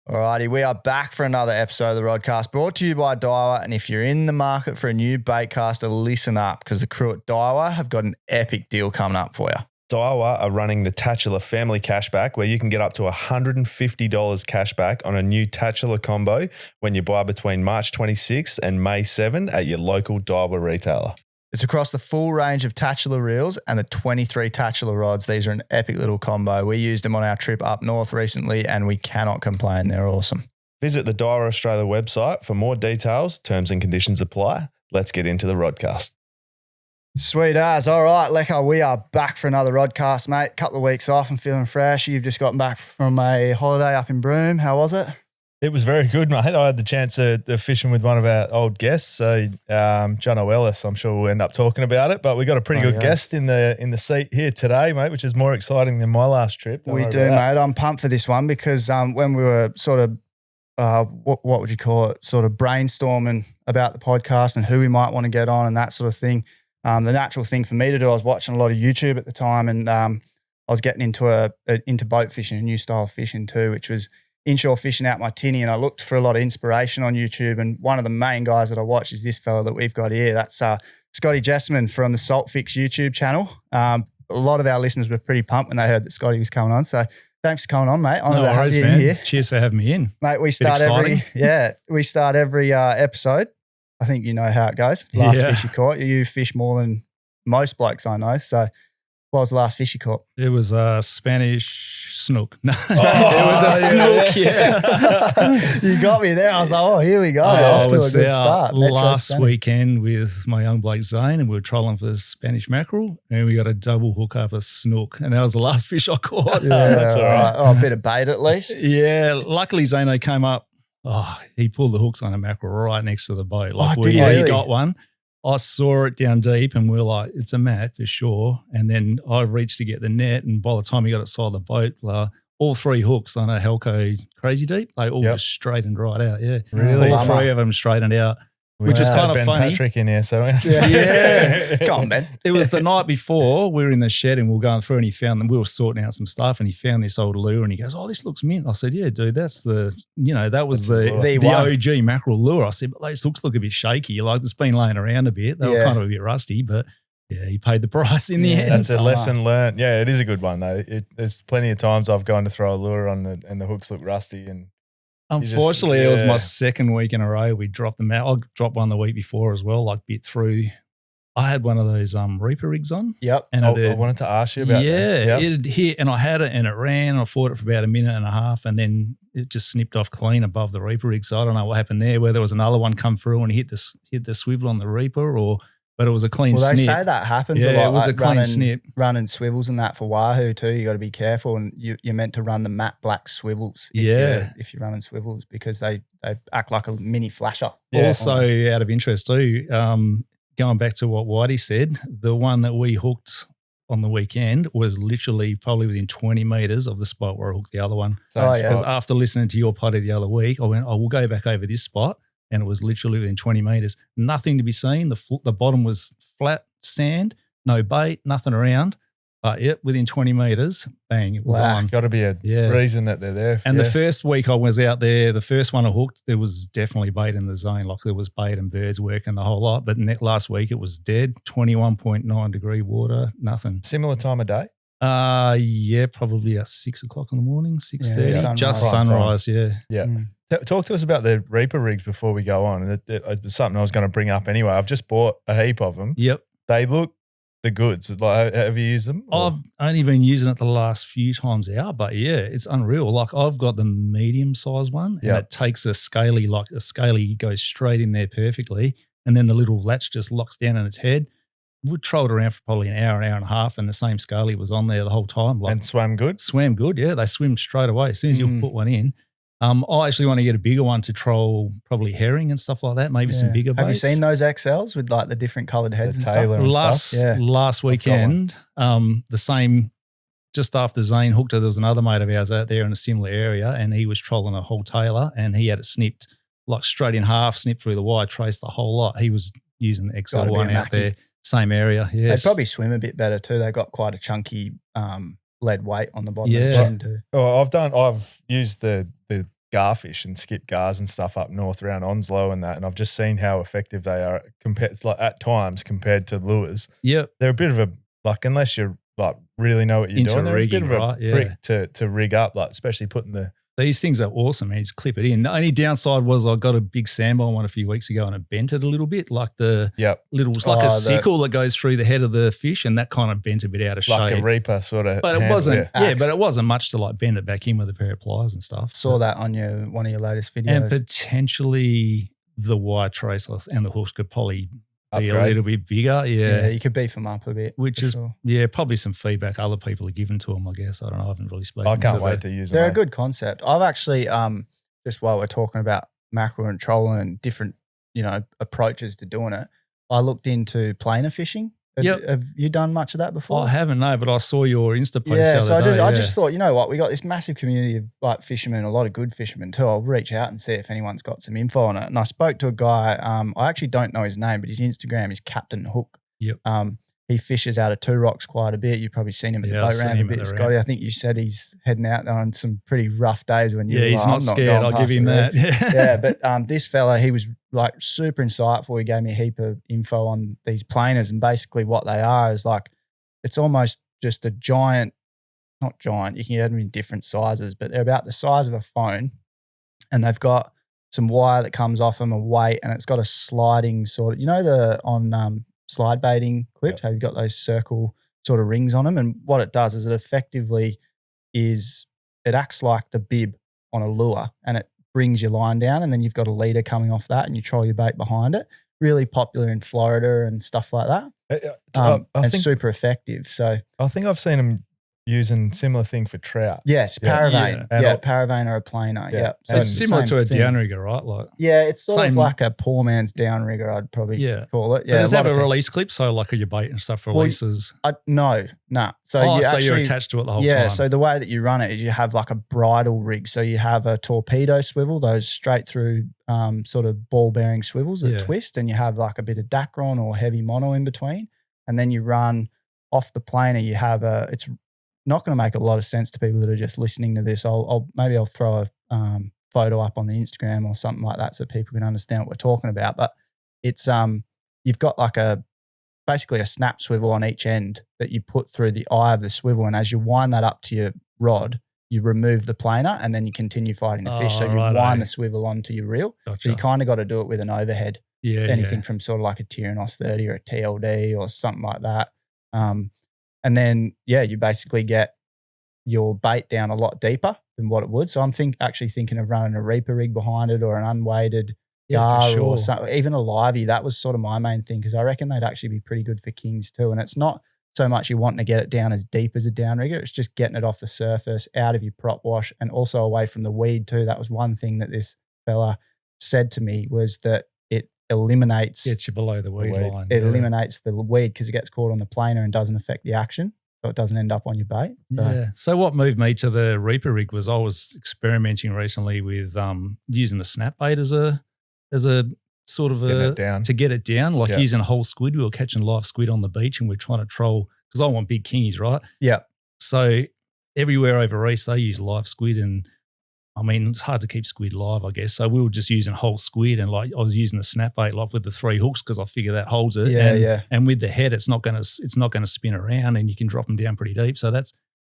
Alrighty, we are back for another episode of the Rodcast, brought to you by Daiwa. And if you're in the market for a new baitcaster, listen up, because the crew at Daiwa have got an epic deal coming up for you. Daiwa are running the Tatula Family Cashback, where you can get up to $150 cashback on a new Tatula combo when you buy between March 26th and May 7 at your local Daiwa retailer. It's across the full range of Tatula reels and the 23 Tatula rods. These are an epic little combo. We used them on our trip up north recently and we cannot complain. They're awesome. Visit the Daiwa Australia website for more details. Terms and conditions apply. Let's get into the Rodcast. Sweet as. All right, Lecco, we are back for another Rodcast, mate. Couple of weeks off and feeling fresh. You've just gotten back from a holiday up in Broome. How was it? It was very good, mate. I had the chance of fishing with one of our old guests, so John O'Ellis. I'm sure we'll end up talking about it, but we got a pretty good guest in the seat here today, mate, which is more exciting than my last trip. We do, mate. I'm pumped for this one because when we were sort of, what would you call it, sort of brainstorming about the podcast and who we might want to get on and that sort of thing, the natural thing for me to do, I was watching a lot of YouTube at the time and I was getting into boat fishing, a new style of fishing too, which was inshore fishing out my tinny, and I looked for a lot of inspiration on YouTube, and one of the main guys that I watch is this fella that we've got here. That's Scotty Jessman from the Saltfix YouTube channel. A lot of our listeners were pretty pumped when they heard that Scotty was coming on, so thanks for coming on, mate. Honoured to have you in here. Cheers for having me in. Mate, we start every episode. I think you know how it goes. Last fish you caught. You fish more than most blokes I know, so what was the last fish you caught? It was a Spanish snook. No. It was a snook, yeah. You got me there. I was like, oh, here we go. Off to a good start. Last weekend with my young bloke Zane, and we were trolling for Spanish mackerel, and we got a double hook up a snook, and that was the last fish I caught. Yeah, that's all right. Oh, a bit of bait at least. Yeah. Luckily, Zane came up. Oh, he pulled the hooks on a mackerel right next to the boat. Like, did he really? He got one. I saw it down deep and we were like, it's a mat for sure. And then I reached to get the net, and by the time he got it side of the boat, all three hooks on a Helco Crazy Deep, they all just straightened right out, yeah. Really? All three of them straightened out, which is kind of Ben funny. Patrick in here, so Yeah. Go on, Ben. It was the night before, we were in the shed and we were going through, and he found them. We were sorting out some stuff and he found this old lure and he goes, oh, this looks mint. I said, yeah, dude, that's that was the OG mackerel lure. I said, but those hooks look a bit shaky. Like, it's been laying around a bit. They were kind of a bit rusty, but yeah, he paid the price in the end. That's a lesson learned. Yeah, it is a good one though. There's plenty of times I've gone to throw a lure on and the hooks look rusty, and unfortunately, it was my second week in a row we dropped them out. I dropped one the week before as well, like bit through. I had one of those Reaper rigs on. Yep. And I wanted to ask you about that. Yeah, it had hit, and I had it and it ran. I fought it for about a minute and a half, and then it just snipped off clean above the Reaper rig. So I don't know what happened there, whether there was another one come through and hit the swivel on the Reaper, but it was a clean snip. Well, they say that happens a lot. It was like a clean snip. Running swivels and that for Wahoo too, you got to be careful, and you're meant to run the matte black swivels if you're running swivels, because they act like a mini flasher. Yeah. Also, out of interest too, going back to what Whitey said, the one that we hooked on the weekend was literally probably within 20 metres of the spot where I hooked the other one. Because after listening to your potty the other week, I went, we'll go back over this spot. And it was literally within 20 metres. Nothing to be seen. The bottom was flat sand, no bait, nothing around. But within 20 metres, bang, it was on. Got to be a reason that they're there. And the first week I was out there, the first one I hooked, there was definitely bait in the zone. Like, there was bait and birds working the whole lot. But last week it was dead, 21.9 degree water, nothing. Similar time of day? Probably at 6 o'clock in the morning, 6:30. Just sunrise, yeah. Talk to us about the Reaper rigs before we go on. It was something I was going to bring up anyway. I've just bought a heap of them. Yep. They look the goods. Like, have you used them? I've only been using it the last few times out, but yeah, it's unreal. Like, I've got the medium size one, and it takes a scaly goes straight in there perfectly, and then the little latch just locks down in its head. We trolled around for probably an hour and a half, and the same scaly was on there the whole time. And swam good? Swam good, yeah. They swim straight away as soon as you put one in. I actually want to get a bigger one to troll probably herring and stuff like that, maybe some bigger baits. Have you seen those XLs with like the different coloured heads and stuff? Last weekend, the same, just after Zane hooked her, there was another mate of ours out there in a similar area, and he was trolling a whole tailor, and he had it snipped like straight in half, snipped through the wide, traced the whole lot. He was using the XL one out there, same area. Yes. They probably swim a bit better too. They got quite a chunky lead weight on the bottom of the chin too. Oh, I've used the garfish and skip gars and stuff up north around Onslow and that, and I've just seen how effective they are at times compared to lures. Yep. They're a bit of a, unless you're really know what you're doing, they're a bit of a trick to rig up, especially putting the. These things are awesome, man. You just clip it in. The only downside was I got a big sandbar one a few weeks ago and it bent it a little bit, like the little, it's like a sickle that goes through the head of the fish, and that kind of bent a bit out of shape. Like a reaper sort of. But it wasn't, but it wasn't much to bend it back in with a pair of pliers and stuff. Saw that on one of your latest videos. And potentially the wire trace and the hooks could probably be a little bit bigger. Yeah, you could beef them up a bit. Which is, probably some feedback other people are giving to them, I guess. I don't know. I haven't really spoken I can't wait to use them. They're a good concept. I've actually, just while we're talking about mackerel and trolling and different, approaches to doing it, I looked into planer fishing. Have you done much of that before? I haven't, no, but I saw your Insta post. Yeah, so I just thought, you know what, we got this massive community of fishermen, a lot of good fishermen too. I'll reach out and see if anyone's got some info on it. And I spoke to a guy, I actually don't know his name, but his Instagram is Captain Hook. Yep. He fishes out of Two Rocks quite a bit. You've probably seen him at the boat round a bit, Scotty. I think you said he's heading out on some pretty rough days when you. Yeah, he's not scared. I'll give him that. Yeah, but this fella, he was super insightful. He gave me a heap of info on these planers, and basically what they are is it's almost just a giant, not giant. You can get them in different sizes, but they're about the size of a phone, and they've got some wire that comes off them, a weight, and it's got a sliding sort of, slide baiting clips, how you've got those circle sort of rings on them. And what it does is it effectively it acts like the bib on a lure, and it brings your line down, and then you've got a leader coming off that and you troll your bait behind it. Really popular in Florida and stuff like that. I think super effective. So I think I've seen them using similar thing for trout. Yes, paravane. Yeah, paravane or a planer. Yeah. So it's similar to a downrigger, right? It's sort of like a poor man's downrigger, I'd probably call it. Yeah. But does that have a release clip? So like your bait and stuff releases? No. So you're attached to it the whole time. Yeah, so the way that you run it is you have like a bridle rig. So you have a torpedo swivel, those straight through sort of ball bearing swivels that twist, and you have like a bit of Dacron or heavy mono in between. And then you run off the planer, you have it's not going to make a lot of sense to people that are just listening to this. Maybe I'll throw a photo up on the Instagram or something like that so people can understand what we're talking about. But it's you've got basically a snap swivel on each end that you put through the eye of the swivel, and as you wind that up to your rod, you remove the planer and then you continue fighting the fish. So you wind the swivel onto your reel. Gotcha. So you kind of got to do it with an overhead. Anything from sort of like a Tyrannos 30 or a TLD or something like that. And then, you basically get your bait down a lot deeper than what it would. So I'm actually thinking of running a reaper rig behind it or an unweighted gar or something, even a livey. That was sort of my main thing, because I reckon they'd actually be pretty good for kings too. And it's not so much you wanting to get it down as deep as a downrigger. It's just getting it off the surface, out of your prop wash, and also away from the weed too. That was one thing that this fella said to me, was that it eliminates, gets you below the weed line. It eliminates the weed because it gets caught on the planer and doesn't affect the action, so it doesn't end up on your bait. So what moved me to the reaper rig was I was experimenting recently with using the snap bait as a sort of to get it down, like using a whole squid. We were catching live squid on the beach and we're trying to troll, because I want big kingies, right? Yeah. So everywhere over east they use live squid, and I mean, it's hard to keep squid live, I guess. So we were just using whole squid, and I was using the snap bait with the 3 hooks because I figure that holds it. And with the head, it's not going to spin around, and you can drop them down pretty deep. So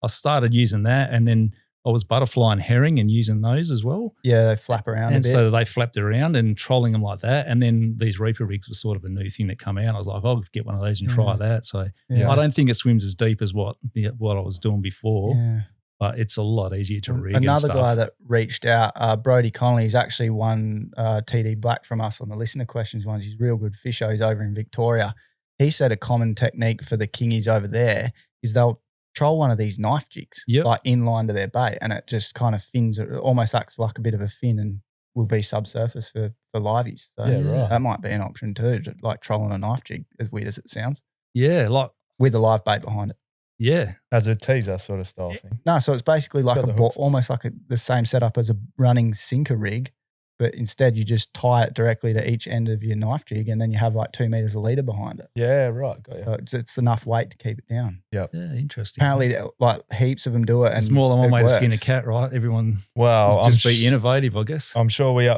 I started using that, and then I was butterfly and herring and using those as well. Yeah, they flap around a bit. So they flapped around and trolling them like that. And then these reaper rigs was sort of a new thing that come out. I was like, I'll get one of those and try that. So I don't think it swims as deep as what I was doing before. Yeah. But it's a lot easier to rig. Another guy that reached out, Brody Connolly, he's actually won TD Black from us on the listener questions ones. He's a real good fisher. He's over in Victoria. He said a common technique for the kingies over there is they'll troll one of these knife jigs like inline to their bait, and it just kind of fins, it almost acts like a bit of a fin and will be subsurface for liveys. So that might be an option too, like trolling a knife jig, as weird as it sounds. Yeah, like with a live bait behind it. Yeah. As a teaser sort of style thing. No, so it's basically like almost like the same setup as a running sinker rig, but instead you just tie it directly to each end of your knife jig, and then you have like 2 meters a leader behind it. Yeah, right. Got you. So it's enough weight to keep it down. Yep. Yeah, interesting. Apparently, like heaps of them do it. And it's more than one way works. to skin a cat, right? Everyone I'm be innovative, I guess. I'm sure we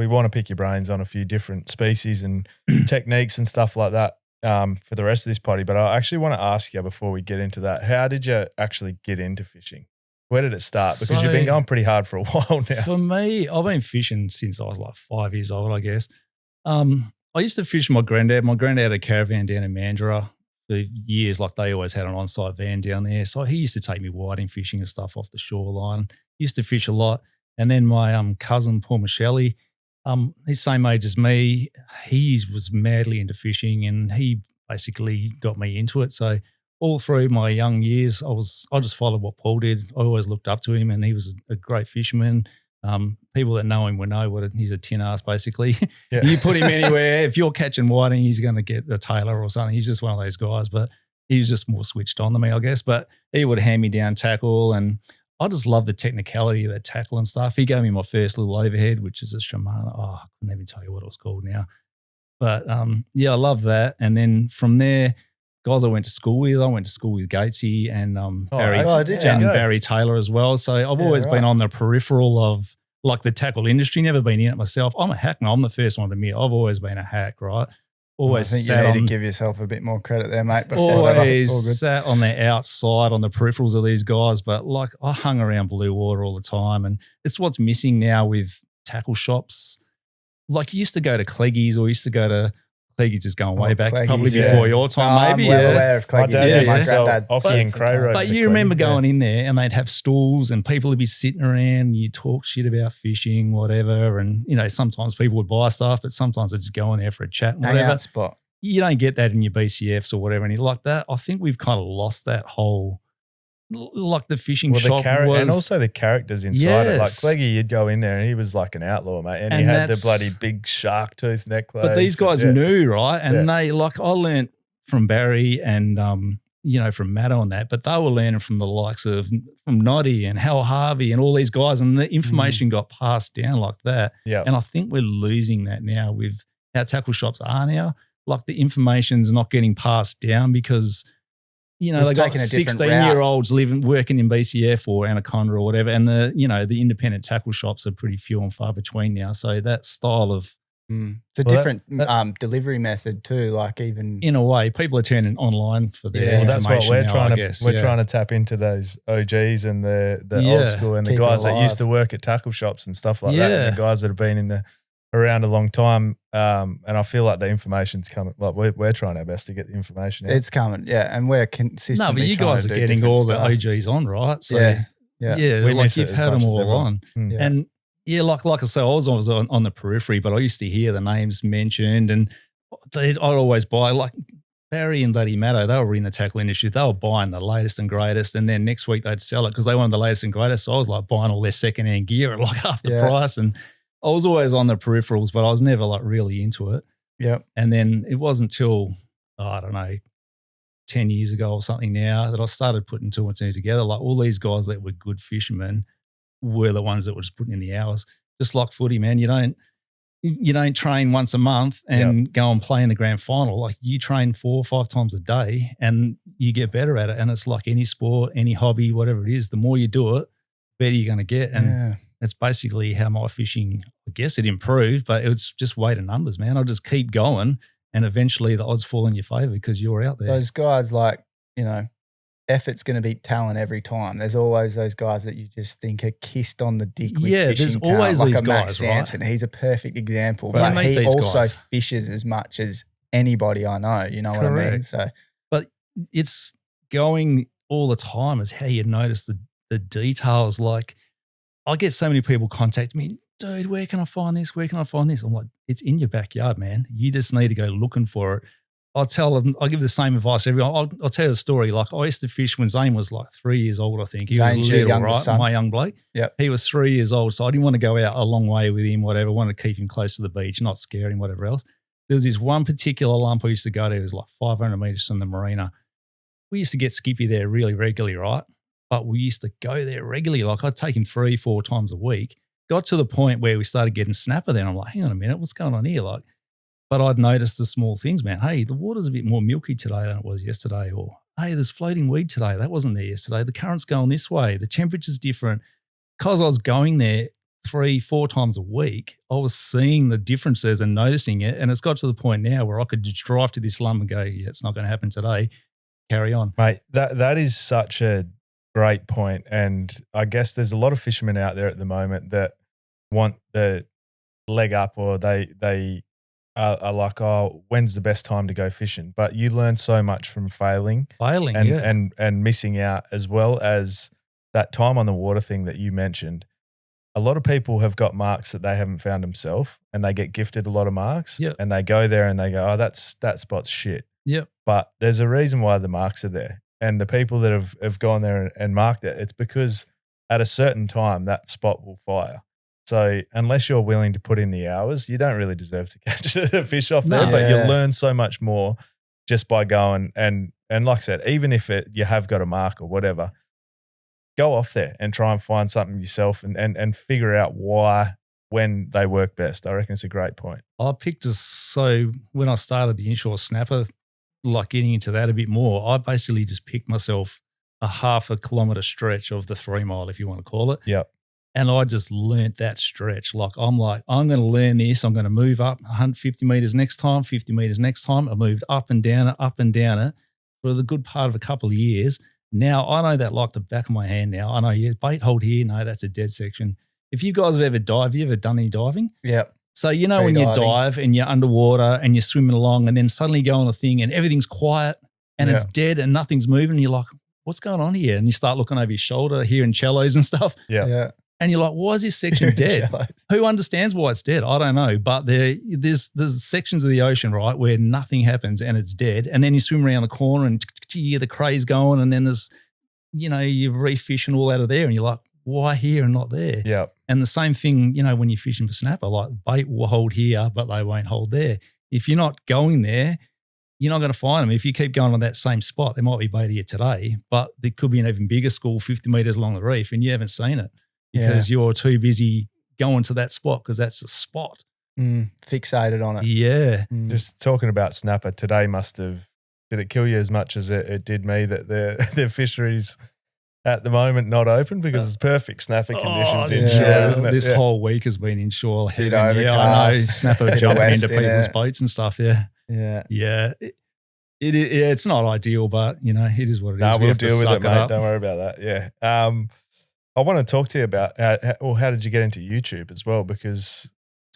want to pick your brains on a few different species and techniques and stuff like that for the rest of this potty. But I actually want to ask you before we get into that, how did you actually get into fishing? Where did it start? Because you've been going pretty hard for a while now. For me, I've been fishing since I was like 5 years old, I guess. I used to fish with my granddad. My granddad had a caravan down in Mandurah for years. Like they always had an on-site van down there. So he used to take me whiting fishing and stuff off the shoreline. Used to fish a lot. And then my cousin, Paul Michelli, he's same age as me. He was madly into fishing and he basically got me into it. So all through my young years, I just followed what Paul did. I always looked up to him, and he was a great fisherman. People that know him will know he's a tin ass, basically. Yeah. You put him anywhere, if you're catching whiting, he's going to get the tailor or something. He's just one of those guys, but he was just more switched on than me, I guess. But he would hand me down tackle, and I just love the technicality of that tackle and stuff. He gave me my first little overhead, which is a Shimano. I couldn't even tell you what it was called now. But, I love that. And then from there, guys I went to school with Gatesy and Barry Taylor as well. So I've always been on the peripheral of like the tackle industry, never been in it myself. I'm a hackman. I'm the first one to admit I've always been a hack, right? Always I think you need to give yourself a bit more credit there, mate. But always sat on the outside, on the peripherals of these guys. But like I hung around Blue Water all the time, and it's what's missing now with tackle shops. Like you used to go to Cleggie's or used to go to Cleggie's is going way back, probably before your time, maybe. I'm well aware of Cleggie's. My granddad. And Cray Road. But you remember going in there and they'd have stalls and people would be sitting around and you talk shit about fishing, whatever. And, sometimes people would buy stuff, but sometimes they'd just go in there for a chat and whatever. Hangout spot. You don't get that in your BCFs or whatever. And like that, I think we've kind of lost that whole, like the fishing shop was. And also the characters inside it. Like Cleggy, you'd go in there and he was like an outlaw, mate. And he had the bloody big shark tooth necklace. But these guys knew, right? And they, like I learnt from Barry and, from Matto on that, but they were learning from the likes of from Noddy and Hal Harvey and all these guys, and the information got passed down like that. Yeah. And I think we're losing that now with how tackle shops are now. Like the information's not getting passed down because they got 16-year-olds working in BCF or Anaconda or whatever, and the independent tackle shops are pretty few and far between now. So that style of it's a different delivery method too. Like even in a way, people are turning online for their information. That's what we're now, trying I to. guess. We're trying to tap into those OGs and the old school and the guys that used to work at tackle shops and stuff like that, and the guys that have been around a long time. And I feel like the information's coming. Like we're trying our best to get the information out. It's coming, and we're consistently. No, but you guys are getting all the OGs on, right? So we like you've had them all on, and like I said, I was on the periphery, but I used to hear the names mentioned, and I'd always buy like Barry and Buddy Matto. They were in the tackle industry. They were buying the latest and greatest, and then next week they'd sell it because they wanted the latest and greatest. So I was like buying all their secondhand gear at like half the price, and I was always on the peripherals, but I was never like really into it. Yeah. And then it wasn't till, I don't know, 10 years ago or something now that I started putting two and two together. Like all these guys that were good fishermen were the ones that were just putting in the hours. Just like footy, man. You don't train once a month and go and play in the grand final. Like you train 4 or 5 times a day and you get better at it. And it's like any sport, any hobby, whatever it is, the more you do it, the better you're going to get. And that's basically how my fishing, I guess it improved, but it's just weight and numbers, man. I just keep going and eventually the odds fall in your favour because you're out there. Those guys effort's going to beat talent every time. There's always those guys that you just think are kissed on the dick with fishing there's always talent, these like a guys, Max Sampson. He's a perfect example, but he also fishes as much as anybody I know, you know Correct. What I mean? So, but it's going all the time is how you notice the details. Like I get so many people contact me, dude, where can I find this? Where can I find this? I'm like, it's in your backyard, man. You just need to go looking for it. I'll give the same advice to everyone. I'll tell you the story. Like I used to fish when Zane was like 3 years old, I think. He was little, right? Son. My young bloke. Yep. He was 3 years old, so I didn't want to go out a long way with him, whatever. I wanted to keep him close to the beach, not scare him, whatever else. There was this one particular lump I used to go to. It was like 500 metres from the marina. We used to get Skippy there really regularly, right? But we used to go there regularly. Like I'd take him 3-4 times a week got to the point where we started getting snapper then. I'm like, hang on a minute, what's going on here? Like, but I'd noticed the small things, man. Hey, the water's a bit more milky today than it was yesterday. Or, hey, there's floating weed today. That wasn't there yesterday. The current's going this way. The temperature's different. Because I was going there 3-4 times a week, I was seeing the differences and noticing it. And it's got to the point now where I could just drive to this slum and go, yeah, it's not going to happen today. Carry on. Mate, that is such a great point. And I guess there's a lot of fishermen out there at the moment that want the leg up, or they are like, oh, when's the best time to go fishing? But you learn so much from failing and missing out, as well as that time on the water thing that you mentioned. A lot of people have got marks that they haven't found themselves, and they get gifted a lot of marks, and they go there and they go, oh, that spot's shit. Yep. But there's a reason why the marks are there. And the people that have gone there and marked it, it's because at a certain time that spot will fire. So unless you're willing to put in the hours, you don't really deserve to catch the fish off there. But you learn so much more just by going. And like I said, even if you have got a mark or whatever, go off there and try and find something yourself and figure out why, when they work best. I reckon it's a great point. I picked so when I started the inshore snapper, like getting into that a bit more, I basically just picked myself a 0.5 kilometre stretch of the 3 mile, if you want to call it. Yep. And I just learnt that stretch. I'm going to learn this. I'm going to move up 150 metres next time, 50 metres next time. I moved up and down it for the good part of a couple of years. Now I know that like the back of my hand now. I know, bait hold here. No, that's a dead section. If you guys have ever dived, have you ever done any diving? Yep. So when you dive and you're underwater and you're swimming along and then suddenly you go on a thing and everything's quiet and it's dead and nothing's moving, and you're like, what's going on here? And you start looking over your shoulder, hearing cellos and stuff. Yeah. And you're like, why is this section dead? Who understands why it's dead? I don't know. But there's sections of the ocean, right, where nothing happens and it's dead. And then you swim around the corner and you hear the craze going, and then there's, you reef fish and all out of there, and you're like, why here and not there? Yeah. And the same thing, when you're fishing for snapper, like bait will hold here, but they won't hold there. If you're not going there, you're not going to find them. If you keep going on that same spot, there might be bait here today, but there could be an even bigger school 50 metres along the reef and you haven't seen it because you're too busy going to that spot because that's the spot. Fixated on it. Yeah. Just talking about snapper, today did it kill you as much as it did me that their fisheries at the moment not open because it's perfect snapper conditions inshore, isn't it? This whole week has been inshore. Bit I know. Snapper jumping into people's boats and stuff, Yeah. It's not ideal, but, it is what it is. No, we'll deal with it, mate. Don't worry about that. Yeah. I want to talk to you about how did you get into YouTube as well? Because,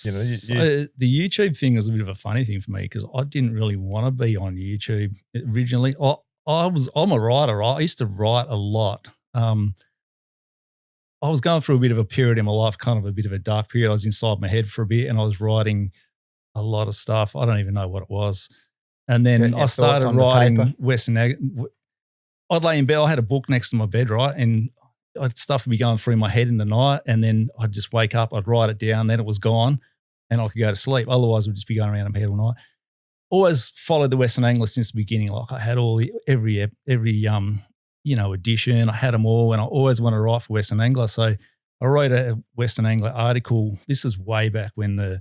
the YouTube thing was a bit of a funny thing for me because I didn't really want to be on YouTube originally. I'm a writer, right? I used to write a lot. I was going through a bit of a period in my life, kind of a bit of a dark period. I was inside my head for a bit and I was writing a lot of stuff. I don't even know what it was. And then I started writing Western Ag. I'd lay in bed. I had a book next to my bed, right? And stuff would be going through my head in the night. And then I'd just wake up, I'd write it down, then it was gone and I could go to sleep. Otherwise, it would just be going around in my head all night. Always followed the Western Angler since the beginning. Like I had every edition. I had them all, and I always wanted to write for Western Angler. So I wrote a Western Angler article. This is way back when the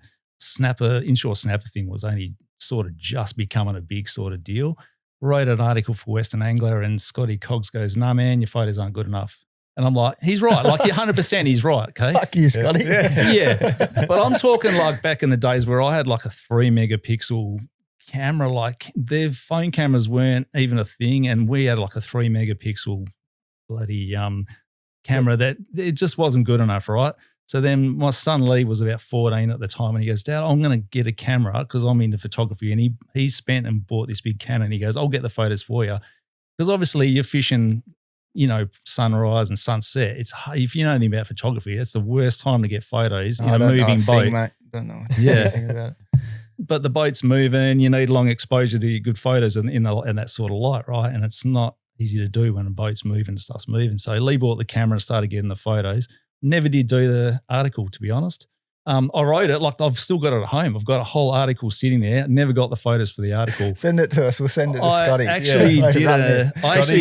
inshore snapper thing was only sort of just becoming a big sort of deal. Wrote an article for Western Angler, and Scotty Coggs goes, "Nah, man, your photos aren't good enough." And I'm like, he's right. Like 100% he's right, okay? Fuck you, Scotty. Yeah. But I'm talking like back in the days where I had like a 3 megapixel camera, like their phone cameras weren't even a thing, and we had like a 3 megapixel bloody camera that it just wasn't good enough, right? So then my son Lee was about 14 at the time, and he goes, "Dad, I'm going to get a camera because I'm into photography." And he spent and bought this big Canon. He goes, "I'll get the photos for you," because obviously you're fishing, sunrise and sunset. It's if you know anything about photography, it's the worst time to get photos. Moving boat, mate. Don't know anything about it. But the boat's moving. You need long exposure to get good photos in that sort of light, right? And it's not easy to do when a boat's moving and stuff's moving. So Lee bought the camera and started getting the photos. Never did do the article, to be honest. I wrote it, like I've still got it at home. I've got a whole article sitting there. Never got the photos for the article. Send it to us. We'll send it to Scotty. Scotty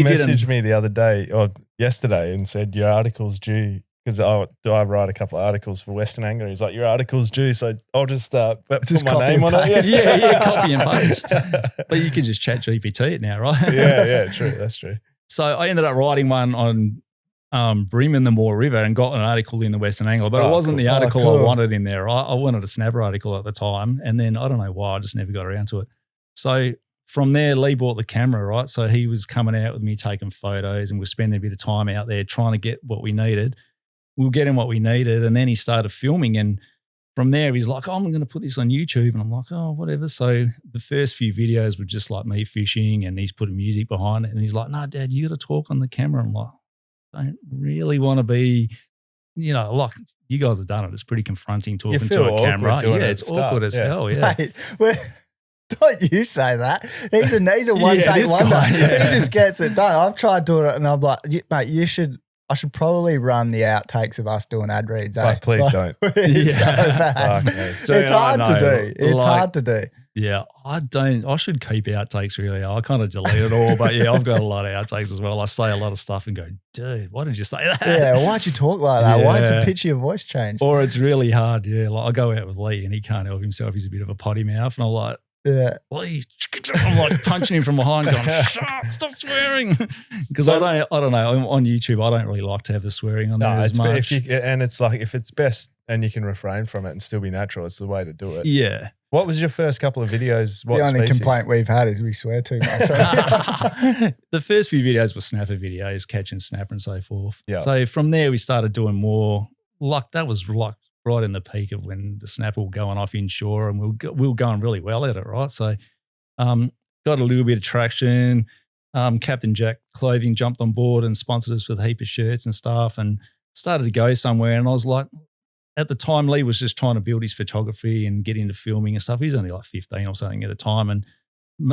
messaged me the other day or yesterday and said your article's due because I write a couple of articles for Western Angler. He's like, your article's due, so I'll just put my name on it. Yeah, copy and paste. But you can just chat GPT it now, right? Yeah, true. That's true. So I ended up writing one on Bream in the Moore River and got an article in the Western Angler, but it wasn't the article I wanted in there. I wanted a snapper article at the time, and then I don't know why, I just never got around to it. So from there, Lee bought the camera, right? So he was coming out with me taking photos, and we're spending a bit of time out there trying to get what we needed. We were getting what we needed, and then he started filming, and from there he's like, I'm going to put this on YouTube, and I'm like, oh, whatever. So the first few videos were just like me fishing, and he's putting music behind it, and he's like, no, Dad, you got to talk on the camera. I'm like, I don't really want to be, like you guys have done it. It's pretty confronting talking to a camera. Yeah, it's awkward as hell. Yeah. Mate, don't you say that. He's a one-take wonder. He just gets it done. I've tried doing it, and I'm like, mate, I should probably run the outtakes of us doing ad reads. Please don't. It's so bad. It's hard to do. It's hard to do. Yeah, I should keep outtakes really. I kind of delete it all, but yeah, I've got a lot of outtakes as well. I say a lot of stuff and go, dude, why did you say that? Yeah, why'd you talk like that? Why'd you pitch your voice change? Or it's really hard, yeah. Like I go out with Lee and he can't help himself. He's a bit of a potty mouth, and I'm like, Lee, I'm like punching him from behind going, stop swearing. Because I don't know, on YouTube, I don't really like to have the swearing on there as much. And it's like, if it's best and you can refrain from it and still be natural, it's the way to do it. Yeah. What was your first couple of videos? The only complaint we've had is we swear too much. The first few videos were snapper videos, catching snapper and so forth. Yeah. So from there, we started doing more. That was like right in the peak of when the snapper were going off inshore, and we were going really well at it, right? So got a little bit of traction. Captain Jack Clothing jumped on board and sponsored us with a heap of shirts and stuff, and started to go somewhere. And I was like, at the time, Lee was just trying to build his photography and get into filming and stuff. He's only like 15 or something at the time. And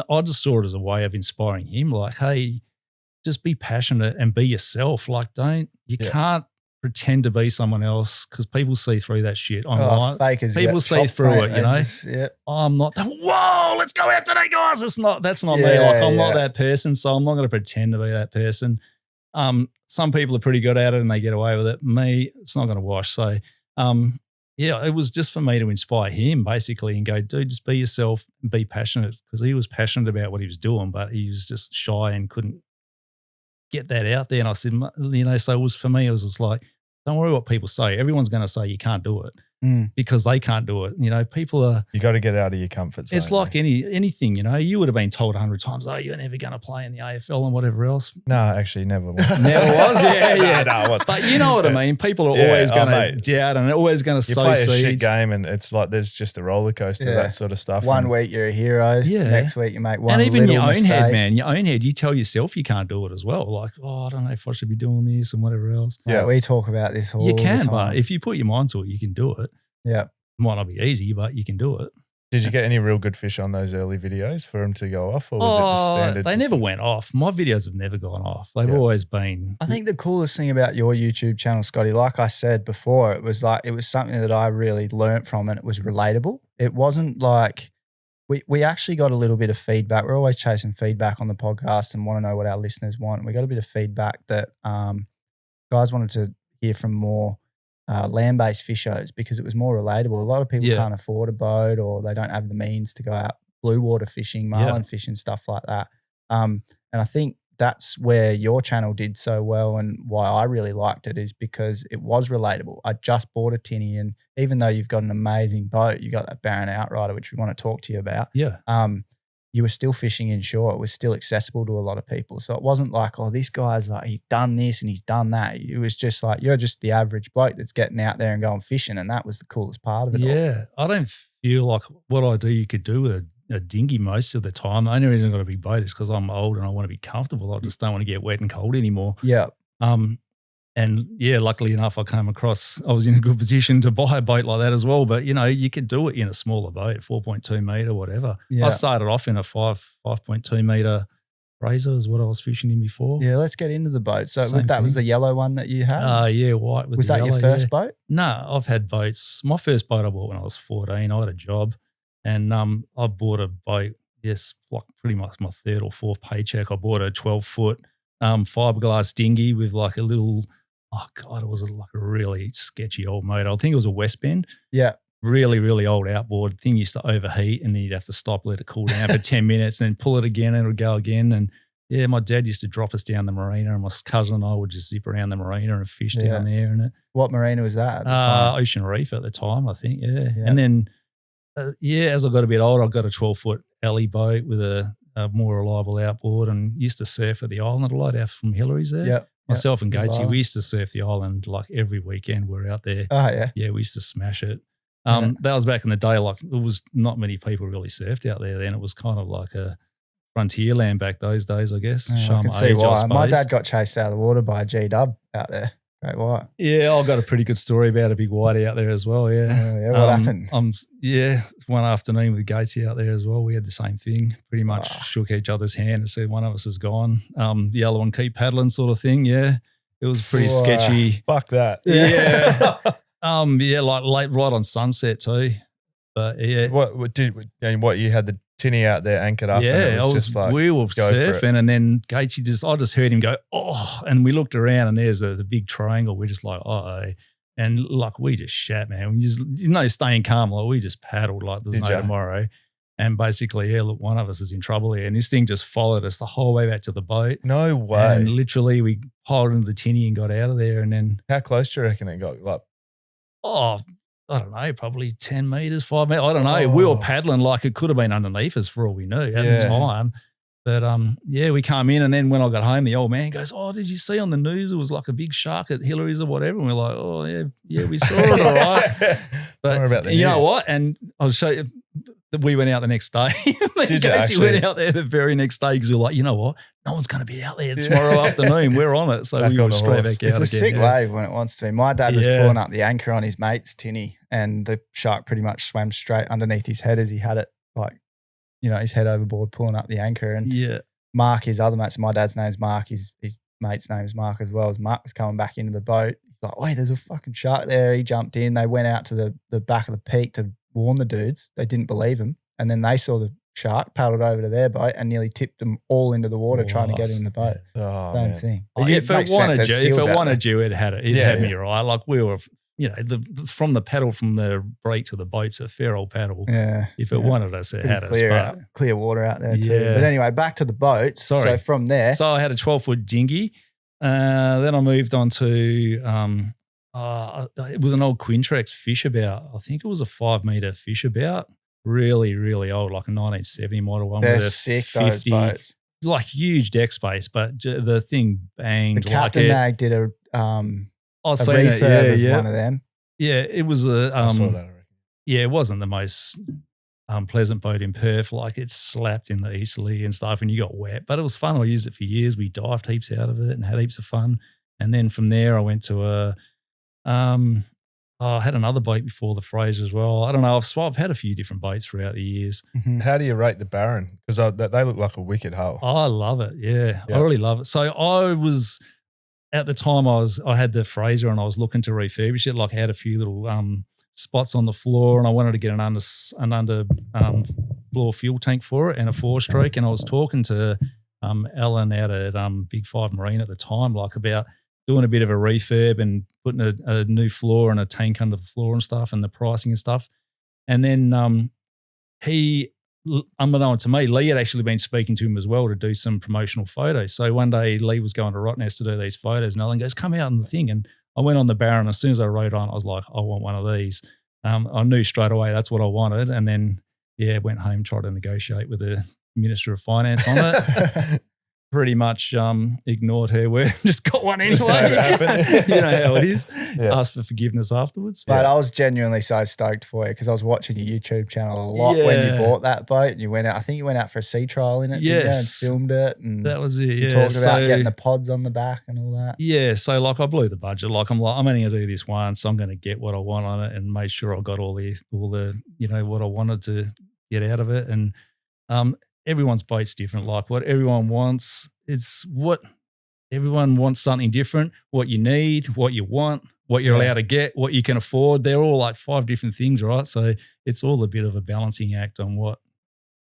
I just saw it as a way of inspiring him. Like, hey, just be passionate and be yourself. Like, you can't pretend to be someone else, because people see through that shit online. Fakers, people see through it, you know. I'm not that, whoa, let's go out today, guys. That's not me. Like, I'm not that person, so I'm not going to pretend to be that person. Some people are pretty good at it and they get away with it. Me, it's not going to wash. So it was just for me to inspire him basically and go, dude, just be yourself and be passionate, because he was passionate about what he was doing, but he was just shy and couldn't get that out there. And I said, so it was, for me, it was just like, don't worry what people say. Everyone's going to say you can't do it because they can't do it. People are. You got to get out of your comfort zone. It's like anything, you would have been told 100 times, oh, you're never going to play in the AFL and whatever else. No, actually never was. Never was? Yeah. No, it was. But you know what I mean? People are always going to doubt, and they're always going to sow seeds. You play a shit game and it's like there's just a roller coaster, that sort of stuff. One week you're a hero. Yeah. Next week you make one and even little your own mistake. head, man. Your own head, you tell yourself you can't do it as well. Like, oh, I don't know if I should be doing this and whatever else. Yeah, we talk about this all the time. You can, but if you put your mind to it, you can do it. Yeah. Might not be easy, but you can do it. Did you get any real good fish on those early videos for them to go off, or was it just standard? They never went off. My videos have never gone off. They've always been. I think the coolest thing about your YouTube channel, Scotty, like I said before, it was something that I really learnt from, and it was relatable. It wasn't like we actually got a little bit of feedback. We're always chasing feedback on the podcast and want to know what our listeners want. And we got a bit of feedback that guys wanted to hear from more land-based fishers, because it was more relatable. A lot of people can't afford a boat, or they don't have the means to go out blue water fishing, marlin fishing, stuff like that. And I think that's where your channel did so well, and why I really liked it is because it was relatable. I just bought a tinny, and even though you've got an amazing boat, you got that Barron Outrider, which we want to talk to you about. Yeah. You were still fishing inshore. It was still accessible to a lot of people. So it wasn't like, oh, this guy's like, he's done this and he's done that. It was just like, you're just the average bloke that's getting out there and going fishing. And that was the coolest part of it all. Yeah. I don't feel like what I do you could do with a dinghy most of the time. The only reason I've got a big boat is because I'm old and I want to be comfortable. I just don't want to get wet and cold anymore. Yeah. And luckily enough, I was in a good position to buy a boat like that as well. But, you could do it in a smaller boat, 4.2 metre, whatever. Yeah. I started off in a 5.2 metre Razor is what I was fishing in before. Yeah, let's get into the boat. So that was the yellow one that you had? Yeah, white with was the that yellow, your first boat? No, I've had boats. My first boat I bought when I was 14. I had a job and I bought a boat, like pretty much my third or fourth paycheck. I bought a 12-foot fiberglass dinghy with like a little oh God, it was like a really sketchy old motor. I think it was a West Bend. Yeah. Really, really old outboard. Thing used to overheat and then you'd have to stop, let it cool down for 10 minutes and then pull it again and it would go again. And yeah, my dad used to drop us down the marina and my cousin and I would just zip around the marina and fish down there. And what marina was that at the time? Ocean Reef at the time, I think, yeah. And then, as I got a bit older, I got a 12-foot alley boat with a more reliable outboard and used to surf at the island a lot out from Hillary's there. Yep. Myself and Gatesy, we used to surf the island like every weekend. We're out there. Oh, yeah. Yeah, we used to smash it. That was back in the day. Like, there was not many people really surfed out there then. It was kind of like a frontier land back those days, I guess. Yeah, I can see why. My dad got chased out of the water by a G-dub out there. Great white. Yeah, I've got a pretty good story about a big whitey out there as well, yeah. What happened? One afternoon with Gatesy out there as well, we had the same thing. Pretty much shook each other's hand and said one of us is gone. The other one keep paddling sort of thing, yeah. It was pretty sketchy. Fuck that. Yeah. Like late, right on sunset too. But yeah. What you had the tinny out there anchored up? Yeah, and it was just like, we were surfing and then Gatesy I just heard him go, oh, and we looked around and there's the big triangle. We're just like, uh-oh. And like we just shat, man. We just, staying calm. Like we just paddled like there's no tomorrow. And basically, look, one of us is in trouble here. And this thing just followed us the whole way back to the boat. No way. And literally we piled into the tinny and got out of there. And then. How close do you reckon it got? Like, I don't know, probably 10 meters, 5 meters. I don't know. We were paddling like it could have been underneath us for all we knew at the time. But we come in and then when I got home, the old man goes, oh, did you see on the news it was like a big shark at Hillary's or whatever? And we're like, oh, yeah, we saw it, all right. But you know what? And I'll show you. We went out the next day. Did you actually? Went out there the very next day because we were like, you know what? No one's going to be out there tomorrow afternoon. We're on it. So we were straight back out again. It's a sick wave when it wants to be. My dad was pulling up the anchor on his mate's tinny and the shark pretty much swam straight underneath his head as he had it like, his head overboard pulling up the anchor. And Mark, his other mate, so my dad's name's Mark, his mate's name is Mark as well. As Mark was coming back into the boat, he's like, wait, there's a fucking shark there. He jumped in. They went out to the back of the peak to warn the dudes. They didn't believe him. And then they saw the shark, paddled over to their boat and nearly tipped them all into the water trying to get in the boat. Same thing. If it wanted you, it had it. It had me right. Like we were, from the paddle from the break to the boat's a fair old paddle. Yeah. If it wanted us, it had us. Clear water out there too. But anyway, back to the boats. Sorry. So from there. So I had a 12-foot dinghy. Then I moved on to, it was an old Quintrex fish about. I think it was a 5-meter fish about. Really, really old, like a 1970 model one. They're sick, 50, those boats. Like huge deck space, but the thing banged. The Captain Mag did a refurb of one of them. Yeah, it was a. I saw that already. Yeah, it wasn't the most pleasant boat in Perth. Like it slapped in the easterly and stuff, and you got wet. But it was fun. I used it for years. We dived heaps out of it and had heaps of fun. And then from there, I went to I had another boat before the Fraser as well. I don't know. I've had a few different boats throughout the years. Mm-hmm. How do you rate the Baron? Because they look like a wicked hull. I love it. Yeah, I really love it. So I was at the time I had the Fraser and I was looking to refurbish it. Like I had a few little spots on the floor and I wanted to get an under floor fuel tank for it and a 4-stroke. And I was talking to Alan out at Big 5 Marine at the time, like about doing a bit of a refurb and putting a new floor and a tank under the floor and stuff and the pricing and stuff. And then he, unbeknown to me, Lee had actually been speaking to him as well to do some promotional photos. So one day Lee was going to Rottnest to do these photos and Alan goes, come out on the thing. And I went on the Baron. As soon as I rode on, I was like, I want one of these. I knew straight away that's what I wanted. And then, went home, tried to negotiate with the Minister of Finance on it. Pretty much ignored her word, just got one anyway. You know how it is. Asked for forgiveness afterwards. But I was genuinely so stoked for you because I was watching your YouTube channel a lot when you bought that boat and you went out. I think you went out for a sea trial in it, didn't you, and filmed it. And that was it. You talked about getting the pods on the back and all that. Yeah, so like I blew the budget. Like I'm only going to do this once. I'm going to get what I want on it and make sure I got all the what I wanted to get out of it. And everyone's boat's different. Like what everyone wants, it's what everyone wants, something different. What you need, what you want, what you're allowed to get, what you can afford. They're all like 5 different things, right? So it's all a bit of a balancing act on what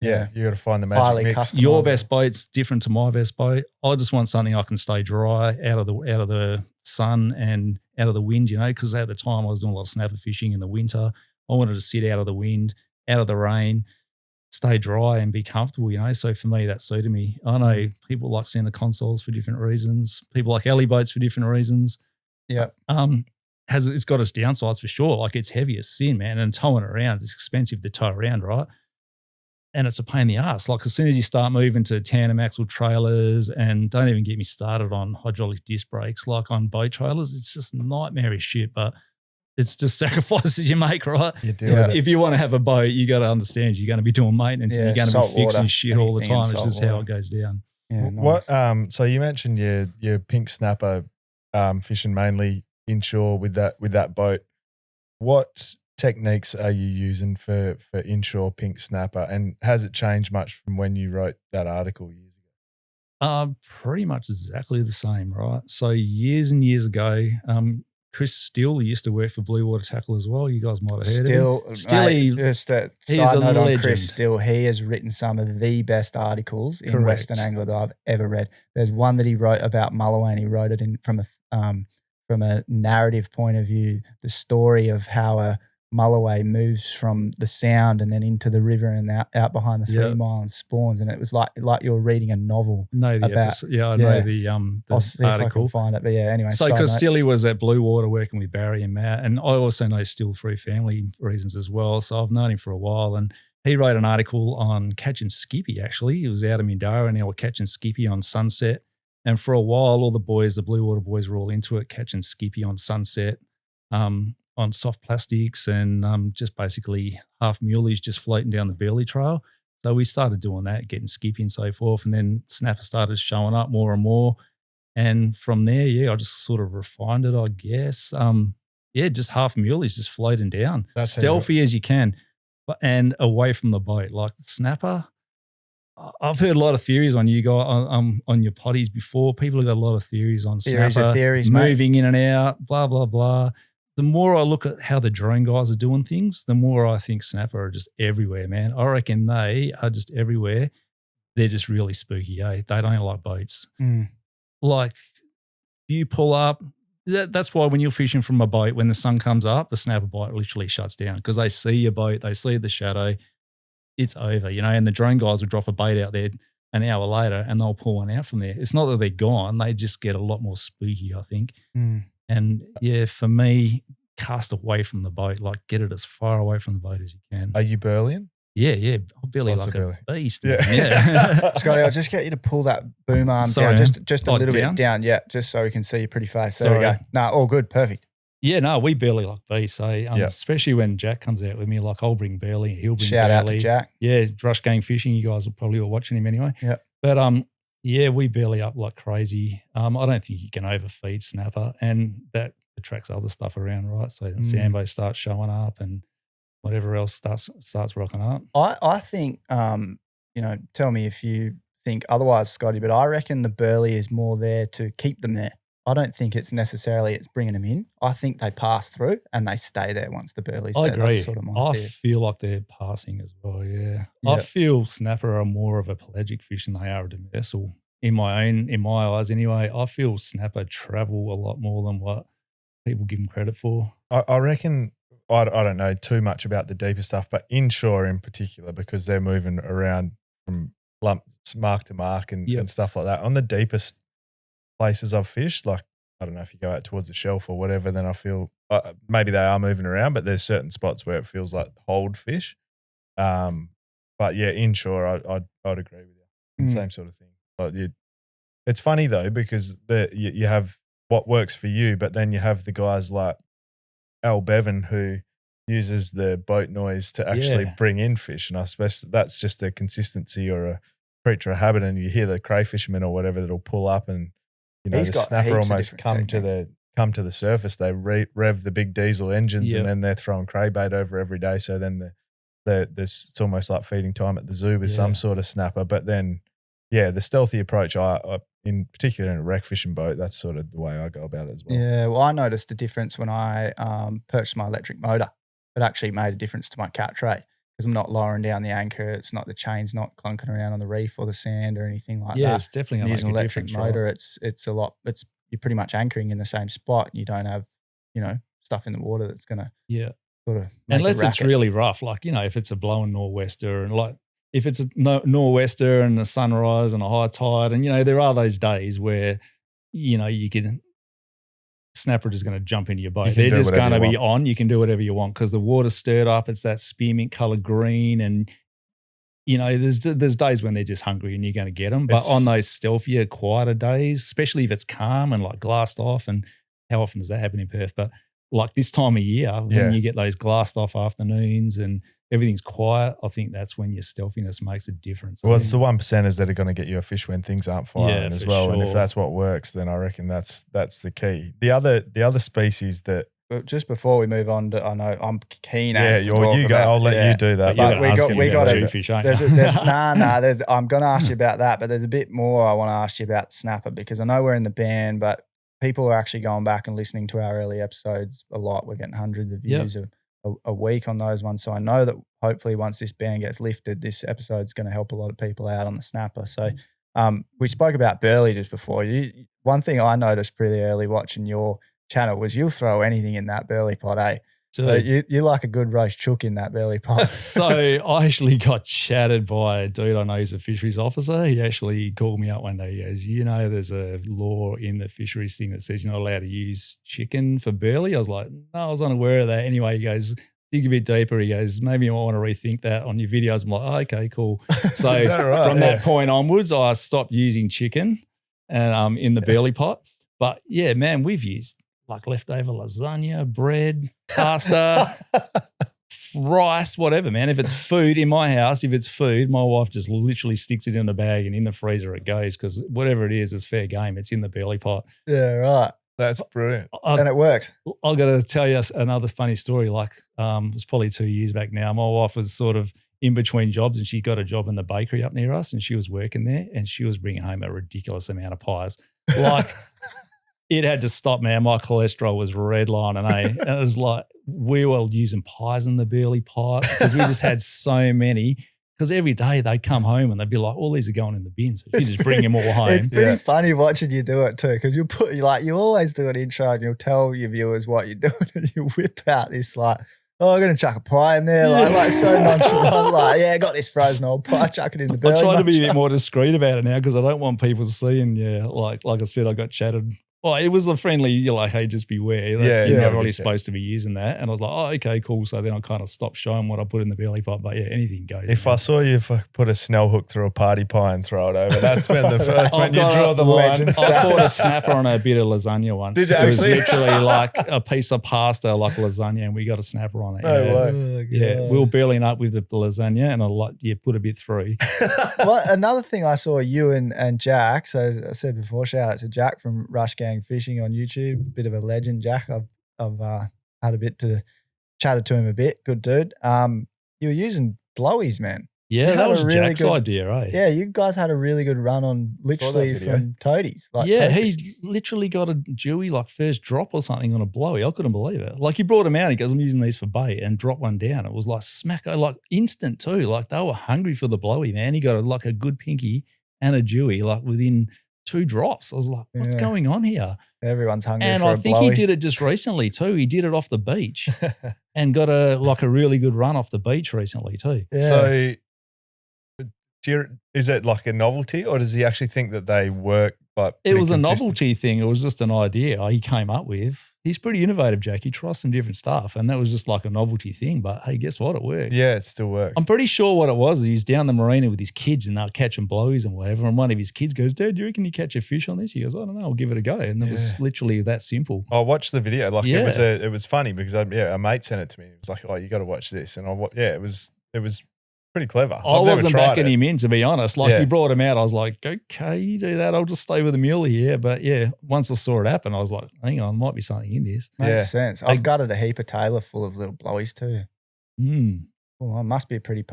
Yeah, you got to find the magic Highly mix. customized. Your best boat's different to my best boat. I just want something I can stay dry out of the sun and out of the wind, because at the time I was doing a lot of snapper fishing in the winter. I wanted to sit out of the wind, out of the rain, stay dry and be comfortable, So for me, that suited me. I know people like center consoles for different reasons. People like alley boats for different reasons. Yeah. It's got its downsides for sure. Like it's heavy as sin, man, and towing around, it's expensive to tow around, right? And it's a pain in the ass. Like as soon as you start moving to tandem axle trailers, and don't even get me started on hydraulic disc brakes, like on boat trailers, it's just nightmarish shit. But it's just sacrifices you make, right? You do it. If you want to have a boat, you got to understand you're going to be doing maintenance and you're going to be fixing shit all the time. It's just how it goes down. Yeah, nice. What? So you mentioned your pink snapper fishing mainly inshore with that boat. What techniques are you using for inshore pink snapper, and has it changed much from when you wrote that article years ago? Pretty much exactly the same, right? So years and years ago, Chris Still used to work for Blue Water Tackle as well. You guys might have heard of him. Still, mate, just a side note on Chris Still, he has written some of the best articles in Western Angler that I've ever read. There's one that he wrote about Mulloway, and he wrote it in from a narrative point of view, the story of how a Mulloway moves from the sound and then into the river and out behind the 3 Mile and spawns, and it was like you were reading a novel. Know the episode. Yeah, I know the I'll see article. if I can find it, but yeah. Anyway, so because Stilly was at Blue Water working with Barry and Matt, and I also know Still through family reasons as well. So I've known him for a while, and he wrote an article on catching skippy. Actually, he was out of Mindara, and they were catching skippy on Sunset. And for a while, all the boys, the Blue Water boys, were all into it, catching skippy on Sunset. On soft plastics and just basically half muleys just floating down the Burley Trail. So we started doing that, getting skippy and so forth. And then snapper started showing up more and more. And from there, I just sort of refined it, I guess. Just half muleys just floating down. That's stealthy as you can, and away from the boat. Like the snapper, I've heard a lot of theories on you guys on your potties before. People have got a lot of theories on snapper, moving in and out, blah, blah, blah. The more I look at how the drone guys are doing things, the more I think snapper are just everywhere, man. I reckon they are just everywhere. They're just really spooky, eh? They don't like boats. Like you pull up, that's why when you're fishing from a boat, when the sun comes up, the snapper bite literally shuts down because they see your boat, they see the shadow, it's over, and the drone guys will drop a bait out there an hour later and they'll pull one out from there. It's not that they're gone. They just get a lot more spooky, I think. And for me, cast away from the boat, like get it as far away from the boat as you can. Are you burleying? Yeah. I'll burley like a beast. Yeah. Scotty, I'll just get you to pull that boom arm down just a little bit down. Yeah, just so we can see your pretty face. There we go. No, all good. Perfect. Yeah, no, we burley like beasts. Especially when Jack comes out with me, like I'll bring burley, he'll bring Shout burley. Out to Jack. Yeah, Rush Gang Fishing. You guys are probably all watching him anyway. Yeah. But we burley up like crazy. I don't think you can overfeed snapper, and that attracts other stuff around, right? So the Sambo starts showing up and whatever else starts rocking up. I think, tell me if you think otherwise, Scotty, but I reckon the burley is more there to keep them there. I don't think it's necessarily bringing them in. I think they pass through and they stay there once the burley's there. I agree. That's sort of my theory. Feel like they're passing as well, yeah. I feel snapper are more of a pelagic fish than they are a demersal. In my eyes anyway. I feel snapper travel a lot more than what people give them credit for. I reckon, I don't know too much about the deeper stuff, but inshore in particular, because they're moving around from lumps, mark to mark and stuff like that. On the deepest places I've fished, like, I don't know if you go out towards the shelf or whatever, then I feel maybe they are moving around, but there's certain spots where it feels like hold fish. But yeah, inshore, I'd agree with you. Same sort of thing. But it's funny though, because you have what works for you, but then you have the guys like Al Bevan who uses the boat noise to actually bring in fish. And I suppose that's just a consistency or a creature of habit. And you hear the crayfishermen or whatever that'll pull up and, the snapper almost come to the surface. They rev the big diesel engines and then they're throwing craybait over every day. So then it's almost like feeding time at the zoo with some sort of snapper. But then, the stealthy approach, I in particular in a wreck fishing boat, that's sort of the way I go about it as well. Yeah, well, I noticed the difference when I purchased my electric motor. It actually made a difference to my catch rate. because I'm not lowering down the anchor. It's not the chain's not clunking around on the reef or the sand or anything like that. Yeah, it's definitely going to using make an a electric difference. motor. Right? It's a lot. You're pretty much anchoring in the same spot. You don't have stuff in the water that's going to sort of make unless it it's really rough, like if it's a blowing nor'wester and like if it's a nor'wester and a sunrise and a high tide, and there are those days where you can. Snapper just going to jump into your boat. They're just going to be on. You can do whatever you want because the water's stirred up. It's that spearmint colored green, and there's days when they're just hungry and you're going to get them. But on those stealthier, quieter days, especially if it's calm and like glassed off, and how often does that happen in Perth? But like this time of year, when you get those glassed off afternoons and everything's quiet, I think that's when your stealthiness makes a difference. Well, it's the 1%ers that are going to get you a fish when things aren't firing as well. Sure. And if that's what works, then I reckon that's the key. The other species that. But just before we move on, I know I'm keen. I'll let you do that. But we got fish. I'm going to ask you about that, but there's a bit more I want to ask you about the snapper because I know we're in the ban, but people are actually going back and listening to our early episodes a lot. We're getting hundreds of views a week on those ones. So I know that hopefully once this ban gets lifted, this episode's going to help a lot of people out on the snapper. So we spoke about burley just before. One thing I noticed pretty early watching your channel was you'll throw anything in that burley pot, eh? So you like a good roast chook in that burley pot. So I actually got chatted by a dude I know he's a fisheries officer. He actually called me up one day. He goes, there's a law in the fisheries thing that says you're not allowed to use chicken for burley. I was like, no, I was unaware of that. Anyway, he goes, dig a bit deeper. He goes, maybe you might want to rethink that on your videos. I'm like, oh, okay, cool. So from that point onwards, I stopped using chicken and in the burley pot. But yeah, man, we've used like leftover lasagna, bread, pasta, rice, whatever, man. If it's food in my house, my wife just literally sticks it in a bag and in the freezer it goes because whatever it is, it's fair game. It's in the burley pot. Yeah, right. That's brilliant. And it works. I've got to tell you another funny story. Like it was probably 2 years back now. My wife was sort of in between jobs and she got a job in the bakery up near us and she was working there and she was bringing home a ridiculous amount of pies. Like it had to stop, man. My cholesterol was redlining, eh? And it was like we were using pies in the burley pot because we just had so many. Because every day they'd come home and they'd be like, all these are going in the bin. So you just bring them all home. It's pretty funny watching you do it too because you always do an intro and you'll tell your viewers what you're doing and you whip out this like, I'm going to chuck a pie in there. Like so nonchalant. Like, I got this frozen old pie, chuck it in the burley. I try to be a bit more discreet about it now because I don't want people seeing, like I said, I got chatted. Well, it was a friendly, you're like, hey, just beware. You're not really supposed to be using that. And I was like, oh, okay, cool. So then I kind of stopped showing what I put in the burley pot. But yeah, anything goes. If I saw you put a snell hook through a party pie and throw it over, that's when you draw the line. I caught a snapper on a bit of lasagna once. Did you It was literally like a piece of pasta like lasagna and we got a snapper on it. No way. Yeah, we were burling up with the lasagna and I put a bit through. Well, another thing I saw you and Jack, so I said before, shout out to Jack from Rush Gang Fishing on YouTube, bit of a legend, Jack. I've had a bit to chatted to him a bit. Good dude. You were using blowies, man. Yeah, that was really Jack's idea, right? Yeah, you guys had a really good run on literally from toadies. He literally got a Dewey like first drop or something on a blowy. I couldn't believe it. Like he brought him out. He goes, I'm using these for bait and dropped one down. It was like smack, like instant too. Like they were hungry for the blowy, man. He got a good pinky and a Dewey like within 2 drops. I was like, what's going on here? Everyone's hungry and for I a think blowy. he did it just recently too. He did it off the beach and got a really good run off the beach recently too. Yeah. So is it like a novelty or does he actually think that they work? But it was a novelty thing. It was just an idea he came up with. He's pretty innovative, Jack. He tries some different stuff and that was just like a novelty thing. But hey, guess what? It worked. Yeah, it still works. I'm pretty sure what it was. He was down the marina with his kids and they were catching blowies and whatever. And one of his kids goes, Dad, do you reckon you catch a fish on this? He goes, I don't know. I'll give it a go. And it was literally that simple. I watched the video. Like it was funny because a mate sent it to me. It was like, oh, you got to watch this. And it was pretty clever. I wasn't backing him in, to be honest. Like he brought him out. I was like, okay, you do that. I'll just stay with the muley here. But yeah, once I saw it happen, I was like, hang on, there might be something in this. Makes sense. I've gutted a heap of tailor full of little blowies too. Well, it must be a pretty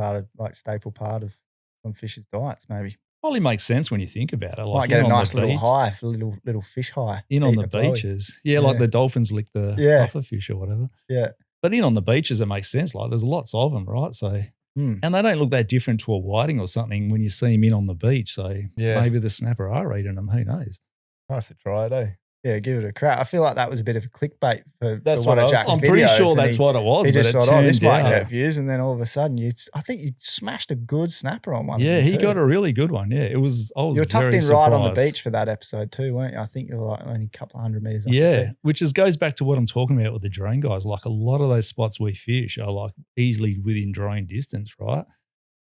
staple part of some fish's diets, maybe. Probably makes sense when you think about it. Like get a nice little high, little fish high. In on the beaches. Yeah, like the dolphins lick the puffer fish or whatever. Yeah. But in on the beaches, it makes sense. Like there's lots of them, right? So And they don't look that different to a whiting or something when you see them in on the beach. So maybe the snapper are eating them. Who knows? I'll have to try it, eh? Yeah, give it a crack. I feel like that was a bit of a clickbait for That's one what of Jack's videos. I'm pretty sure that's what it was. He just but thought, oh, this might out. get views. And then all of a sudden, I think you smashed a good snapper on one. Yeah, he got a really good one. Yeah, it was. I was you were tucked very in surprised. right on the beach for that episode too, weren't you? I think you were like only a couple of 100 meters off the beach. Which goes back to what I'm talking about with the drone guys. Like a lot of those spots we fish are like easily within drone distance, right?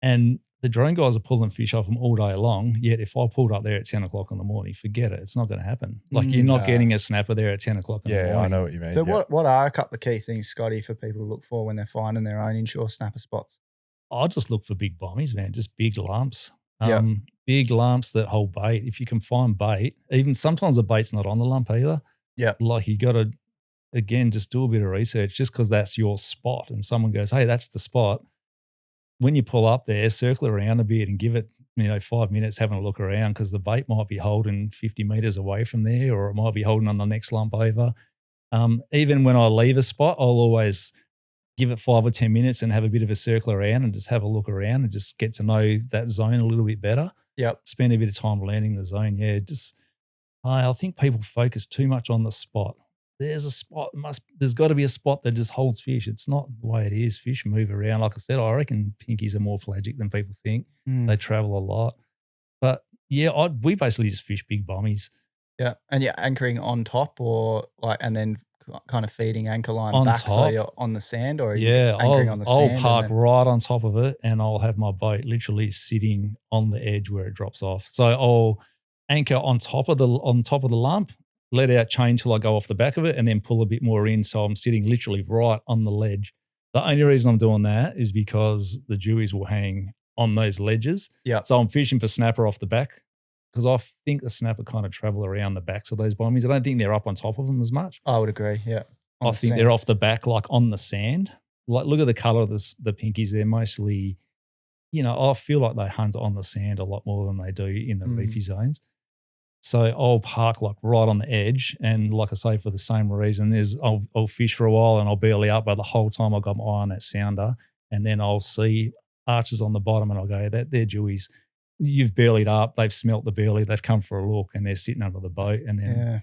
And the drone guys are pulling fish off them all day long. Yet if I pulled up there at 10 o'clock in the morning, forget it. It's not going to happen. Like you're not getting a snapper there at 10 o'clock in the morning. Yeah, I know what you mean. So what are a couple of key things, Scotty, for people to look for when they're finding their own inshore snapper spots? I just look for big bommies, man, just big lumps. Yep. Big lumps that hold bait. If you can find bait, even sometimes the bait's not on the lump either. Yeah. Like you got to, again, just do a bit of research just because that's your spot and someone goes, hey, that's the spot. When you pull up there, circle around a bit and give it, 5 minutes having a look around because the bait might be holding 50 meters away from there or it might be holding on the next lump over. Even when I leave a spot, I'll always give it 5 or 10 minutes and have a bit of a circle around and just have a look around and just get to know that zone a little bit better. Yep. Spend a bit of time learning the zone. Yeah, I think people focus too much on the spot. There's a spot, there's got to be a spot that just holds fish. It's not the way it is. Fish move around. Like I said, I reckon pinkies are more pelagic than people think. They travel a lot. But yeah, we basically just fish big bommies. Yeah. And you're anchoring on top and then kind of feeding anchor line on back top. so you're on the sand or are you anchoring on the sand? I'll park right on top of it and I'll have my boat literally sitting on the edge where it drops off. So I'll anchor on top of the lump, let out chain till I go off the back of it and then pull a bit more in. So I'm sitting literally right on the ledge. The only reason I'm doing that is because the dewies will hang on those ledges. Yeah. So I'm fishing for snapper off the back because I think the snapper kind of travel around the backs of those bommies. I don't think they're up on top of them as much. I would agree, yeah. I think they're off the back like on the sand. Like look at the colour of the pinkies. They're mostly, I feel like they hunt on the sand a lot more than they do in the reefy zones. So I'll park like right on the edge and like I say, for the same reason is I'll fish for a while and I'll belly up, but the whole time I've got my eye on that sounder and then I'll see arches on the bottom and I'll go, they're dewies. You've bellied up, they've smelt the belly, they've come for a look and they're sitting under the boat and then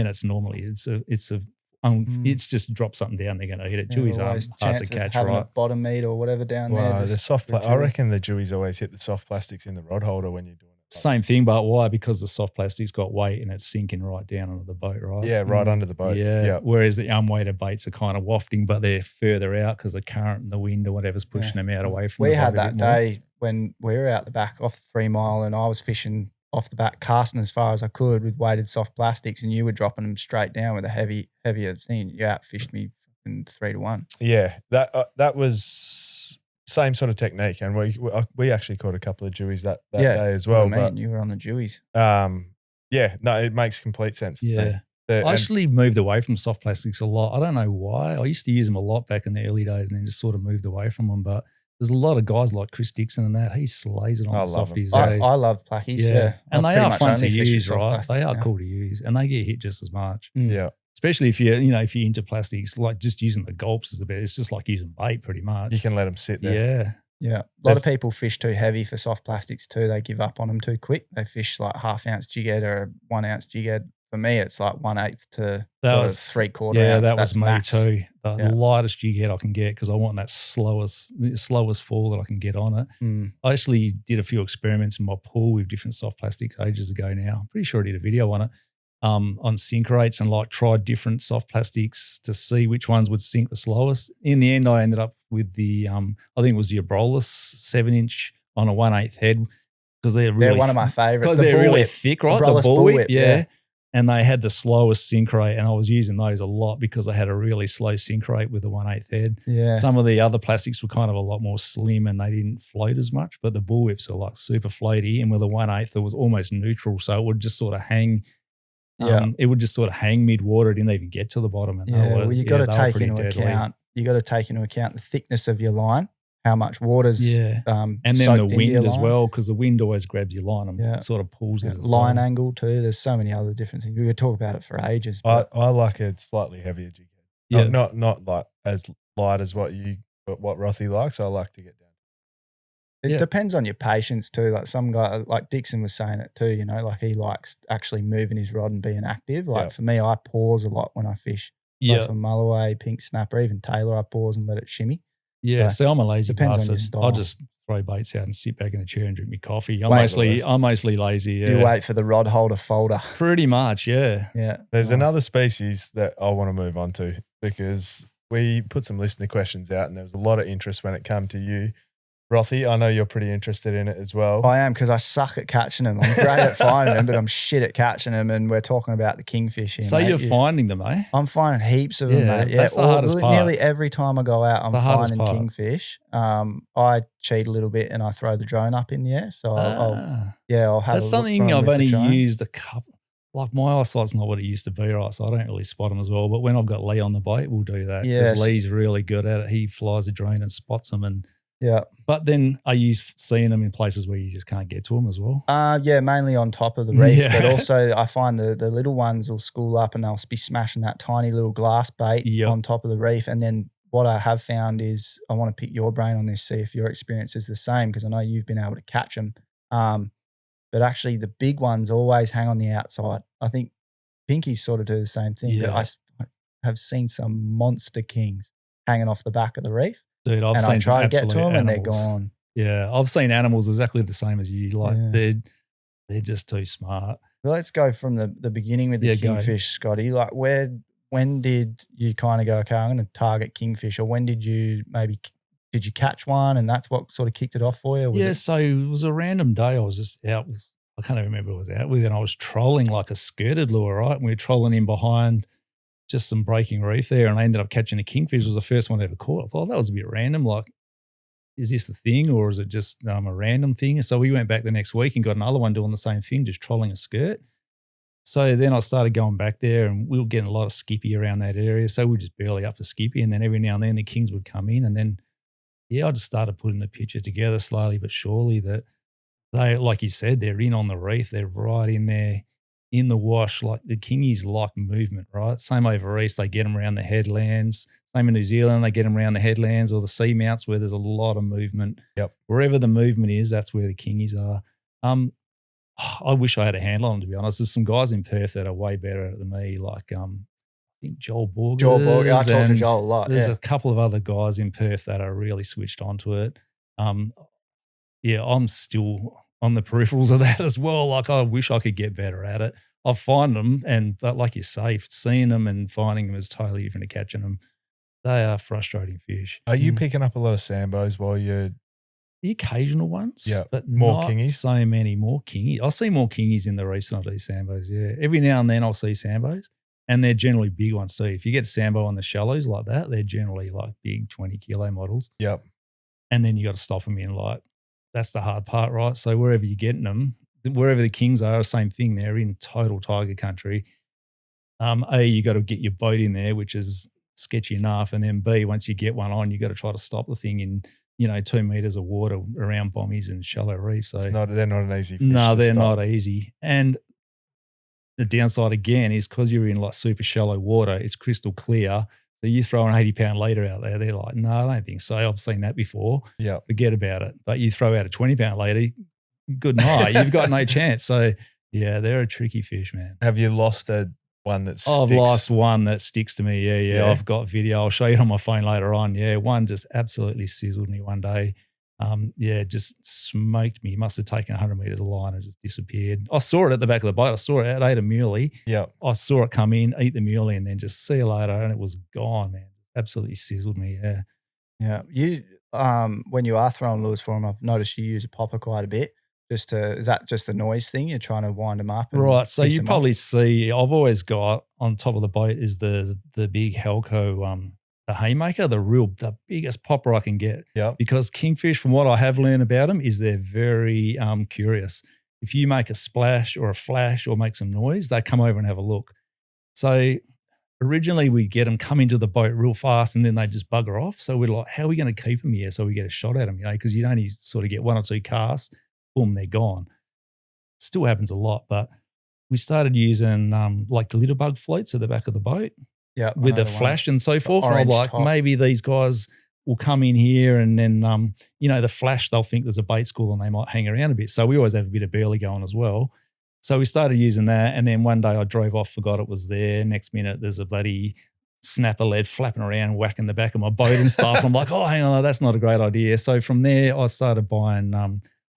it's normally it's just drop something down, they're going to eat it. Dewies aren't hard to catch, having right? A bottom meat or whatever down there. The soft I reckon the dewies always hit the soft plastics in the rod holder when you're doing it. Same thing, but why? Because the soft plastic's got weight and it's sinking right down onto the boat, right? Yeah, right under the boat. Yeah. Whereas the unweighted baits are kind of wafting, but they're further out because the current and the wind or whatever's pushing them out away from the boat. We had that day when we were out the back off 3 Mile and I was fishing off the back, casting as far as I could with weighted soft plastics and you were dropping them straight down with a heavier thing. You outfished me 3-1. Yeah, that was same sort of technique, and we actually caught a couple of dewies that day as well. But you were on the dewies. It makes complete sense. Yeah, I actually moved away from soft plastics a lot. I don't know why. I used to use them a lot back in the early days, and then just sort of moved away from them. But there's a lot of guys like Chris Dixon and that. He slays it on the softies. I love plackies. Yeah, and they are fun to use, right? They are cool to use, and they get hit just as much. Yeah. Especially if you're into plastics, like just using the gulps is the best. It's just like using bait pretty much. You can let them sit there. Yeah. A lot of people fish too heavy for soft plastics too. They give up on them too quick. They fish like 1/2 ounce jig head or a 1 ounce jig head. For me, it's like 1/8 to 3/4 ounce. Yeah, that That's was me max. too. The lightest jig head I can get because I want that slowest fall that I can get on it. I actually did a few experiments in my pool with different soft plastics ages ago now. I'm pretty sure I did a video on it. On sink rates and like tried different soft plastics to see which ones would sink the slowest. In the end, I ended up with the I think it was the Abrolhos 7-inch on a 1/8 head because they're one of my favorites. Because they're really thick, right? Abrolhos the bullwhip, yeah. And they had the slowest sink rate, and I was using those a lot because I had a really slow sink rate with the 1/8 head. Yeah. Some of the other plastics were kind of a lot more slim and they didn't float as much, but the bullwhips are like super floaty, and with the 1/8 it was almost neutral, so it would just sort of hang. It would just sort of hang mid-water. It didn't even get to the bottom. And you got to take into account. You got to take into account the thickness of your line, how much water's and then the wind as well, because the wind always grabs your line and sort of pulls it. Line angle too. There's so many other different things. We could talk about it for ages. I like a slightly heavier jig head. Not like as light as what Rothy likes. I like to get down It depends on your patience too. Like some guy, like Dixon was saying it too, like he likes actually moving his rod and being active. Like for me, I pause a lot when I fish. Yeah. For mulloway, pink snapper, even tailor, I pause and let it shimmy. Yeah, so I'm a lazy depends bastard. on your style. I'll just throw baits out and sit back in a chair and drink my coffee. I'm mostly lazy. Yeah. You wait for the rod holder folder. Pretty much, yeah. Yeah. There's another species that I want to move on to because we put some listener questions out and there was a lot of interest when it came to you. Rothy, I know you're pretty interested in it as well. I am because I suck at catching them. I'm great at finding them, but I'm shit at catching them. And we're talking about the kingfish here. So mate. you're finding them, eh? I'm finding heaps of them, mate. That's the hardest part. Nearly every time I go out, I'm finding kingfish. I cheat a little bit and I throw the drone up in the air. So I'll have. That's something I've only used a couple. Like my eyesight's not what it used to be, right? So I don't really spot them as well. But when I've got Lee on the bait, we'll do that. Because Lee's really good at it. He flies a drone and spots them and. Yeah. But then I use seeing them in places where you just can't get to them as well. Mainly on top of the reef. But also I find the little ones will school up and they'll be smashing that tiny little glass bait on top of the reef. And then what I have found is I want to pick your brain on this, see if your experience is the same because I know you've been able to catch them. But actually the big ones always hang on the outside. I think pinkies sort of do the same thing. Yeah. But I have seen some monster kings hanging off the back of the reef. Dude, I've seen I try to get to them animals. and they're gone. Yeah, I've seen animals exactly the same as you. Like they're just too smart. Let's go from the beginning with the kingfish, Scotty. Like when did you kind of go, okay, I'm going to target kingfish, or when did you catch one and that's what sort of kicked it off for you? So it was a random day. I was just out with, I can't even remember who I was out with, and I was trolling like a skirted lure, right? And we were trolling in behind just some breaking reef there, and I ended up catching a kingfish. It was the first one I ever caught. I thought that was a bit random. Like, is this the thing or is it just a random thing? So we went back the next week and got another one doing the same thing, just trolling a skirt. So then I started going back there and we were getting a lot of skippy around that area. So we were just barely up for skippy, and then every now and then the kings would come in, and then, I just started putting the picture together slowly but surely that they, like you said, they're in on the reef. They're right in there. In the wash, like the kingies like movement, right? Same over east, they get them around the headlands. Same in New Zealand, they get them around the headlands or the sea mounts where there's a lot of movement. Yep. Wherever the movement is, that's where the kingies are. I wish I had a handle on them, to be honest. There's some guys in Perth that are way better than me, like I think Joel Borg. I talk to Joel a lot. There's a couple of other guys in Perth that are really switched onto it. I'm still on the peripherals of that as well. Like I wish I could get better at it. I find them, but like you say, seeing them and finding them is totally different to catching them. They are frustrating fish. Are you picking up a lot of sambos while you're the occasional ones? Yeah, but more not kingies. So many more kingies. I'll see more kingies in the reefs than I do sambos. Yeah, every now and then I'll see sambos, and they're generally big ones too. If you get a sambo on the shallows like that, they're generally like big 20 kilo models. Yep. And then you got to stop them in like. That's the hard part, right? So wherever you're getting them, wherever the kings are, same thing. They're in total tiger country. You got to get your boat in there, which is sketchy enough. And then B, once you get one on, you got to try to stop the thing in, 2 meters of water around bommies and shallow reefs. So they're not an easy fish. No, they're not easy. And the downside again is because you're in like super shallow water, it's crystal clear. So you throw an 80-pound leader out there, they're like, no, I don't think so. I've seen that before. Yeah. Forget about it. But you throw out a 20-pound leader, good night. You've got no chance. So, yeah, they're a tricky fish, man. Have you lost one that sticks? I've lost one that sticks to me. Yeah. I've got video. I'll show you on my phone later on. Yeah, one just absolutely sizzled me one day. Just smoked me. He must have taken 100 meters of line and just disappeared. I saw it at the back of the boat. I saw it. I ate a muley. Yeah. I saw it come in, eat the muley, and then just see you later, and it was gone, man. Absolutely sizzled me. Yeah. Yeah. You, when you are throwing lures for them, I've noticed you use a popper quite a bit. Is that just the noise thing? You're trying to wind them up? Right. So you probably see, I've always got on top of the boat is the big Helco, the haymaker, the biggest popper I can get. Yeah. Because kingfish, from what I have learned about them, is they're very curious. If you make a splash or a flash or make some noise, they come over and have a look. So originally we get them come into the boat real fast and then they just bugger off. So we're like, how are we going to keep them here so we get a shot at them? Because you only sort of get one or two casts, boom, they're gone. It still happens a lot, but we started using like the little bug floats at the back of the boat. Yeah, with a flash and so forth. And I'm like, maybe these guys will come in here and then, the flash, they'll think there's a bait school and they might hang around a bit. So we always have a bit of burley going as well. So we started using that. And then one day I drove off, forgot it was there. Next minute, there's a bloody snapper lead flapping around, whacking the back of my boat and stuff. I'm like, oh, hang on, that's not a great idea. So from there, I started buying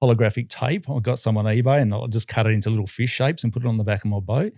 holographic tape. I got some on eBay and I just cut it into little fish shapes and put it on the back of my boat.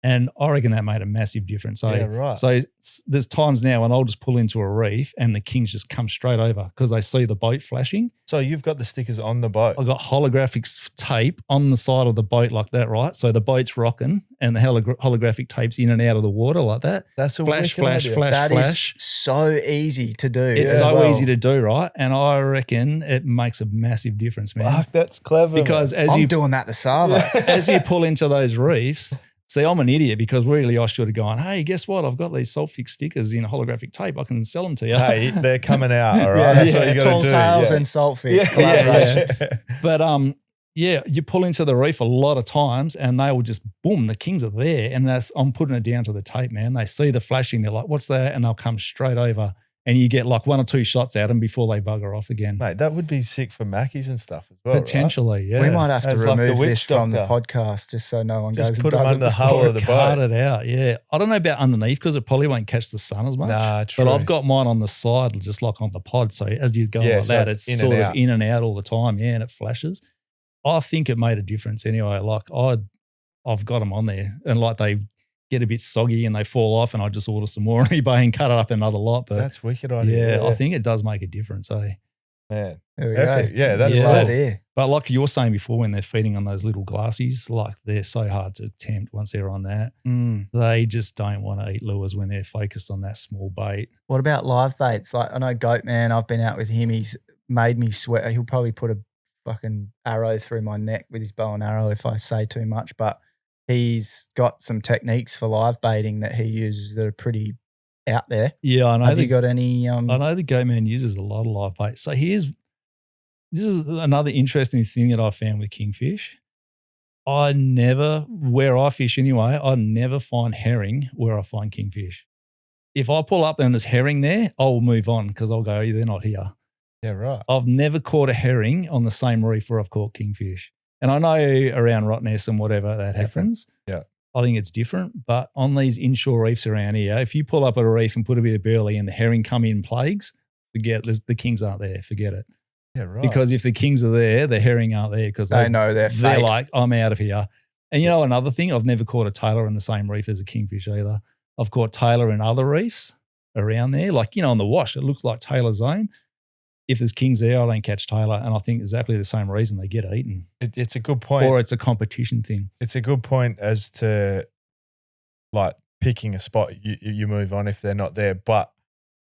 And I reckon that made a massive difference. So, yeah, right. So there's times now when I'll just pull into a reef and the kings just come straight over because they see the boat flashing. So you've got the stickers on the boat. I've got holographic tape on the side of the boat like that, right? So the boat's rocking and the holographic tape's in and out of the water like that. That's a flash, flash, idea. flash, That flash. is so easy to do. It's so easy to do, right? And I reckon it makes a massive difference, man. Fuck, that's clever. Because I'm doing that to Savo. as you pull into those reefs, see, I'm an idiot because really I should have gone, hey, guess what? I've got these Saltfix stickers in holographic tape. I can sell them to you. Hey, they're coming out, all right? That's what you got Tall to do. Tales and Saltfix collaboration. But you pull into the reef a lot of times and they will just, boom, the kings are there. And I'm putting it down to the tape, man. They see the flashing. They're like, what's that? And they'll come straight over. And you get like 1 or 2 shots at them before they bugger off again. Mate, that would be sick for Mackies and stuff as well, Potentially, right? yeah. We might have to As like remove the witch this from the doctor. podcast just so no one Just goes put and them does under it the hull of the Cut boat. it out, yeah. I don't know about underneath because it probably won't catch the sun as much. Nah, true. But I've got mine on the side, just like on the pod. So as you go like so that, it's it's in and sort of out. in and out all the time, yeah, and it flashes. I think it made a difference anyway. Like I've got them on there and like they get a bit soggy and they fall off and I just order some more on eBay and cut it up another lot. But That's wicked idea. yeah, I think it does make a difference, eh? Man, There we perfect. go. Yeah, that's Yeah. cool. Good idea. But like you were saying before, when they're feeding on those little glassies, like they're so hard to tempt once they're on that. They just don't want to eat lures when they're focused on that small bait. What about live baits? Like I know Goat Man, I've been out with him. He's made me sweat. He'll probably put a fucking arrow through my neck with his bow and arrow if I say too much. But he's got some techniques for live baiting that he uses that are pretty out there. Yeah, I know. Have you got any? I know the Goat Man uses a lot of live bait. So this is another interesting thing that I found with Kingfish. Where I fish anyway, I never find herring where I find kingfish. If I pull up and there's herring there, I'll move on because I'll go, they're not here. Yeah, right. I've never caught a herring on the same reef where I've caught kingfish. And I know around Rottnest and whatever that happens. Yeah. I think it's different. But on these inshore reefs around here, if you pull up at a reef and put a bit of burley and the herring come in plagues, forget the kings aren't there. Forget it. Yeah, right. Because if the kings are there, the herring aren't there because They know their they're fate. like, I'm out of here. And you know another thing? I've never caught a tailor in the same reef as a kingfish either. I've caught tailor in other reefs around there. Like, on the wash, it looks like tailor zone. If there's kings there, I don't catch tailor. And I think exactly the same reason they get eaten. It's a good point. Or it's a competition thing. It's a good point as to like picking a spot. You move on if they're not there. But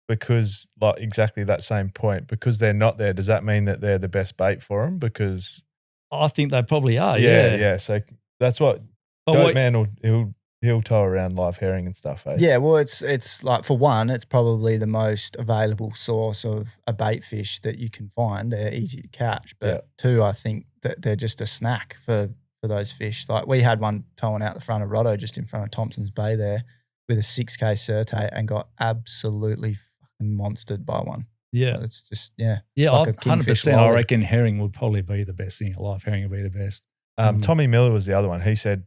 because like exactly that same point, because they're not there, does that mean that they're the best bait for them? Because I think they probably are, yeah. So that's what But Goat what- Man he'll tow around live herring and stuff. Eh? Yeah, well, it's like for one, it's probably the most available source of a bait fish that you can find. They're easy to catch, but Yeah. two, I think that they're just a snack for those fish. Like we had one towing out the front of Rotto, just in front of Thompson's Bay there, with a 6K surtate and got absolutely fucking monstered by one. Yeah. So it's just like a 100%. I wally. reckon herring would probably be the best thing. Live herring would be the best. Tommy Miller was the other one. He said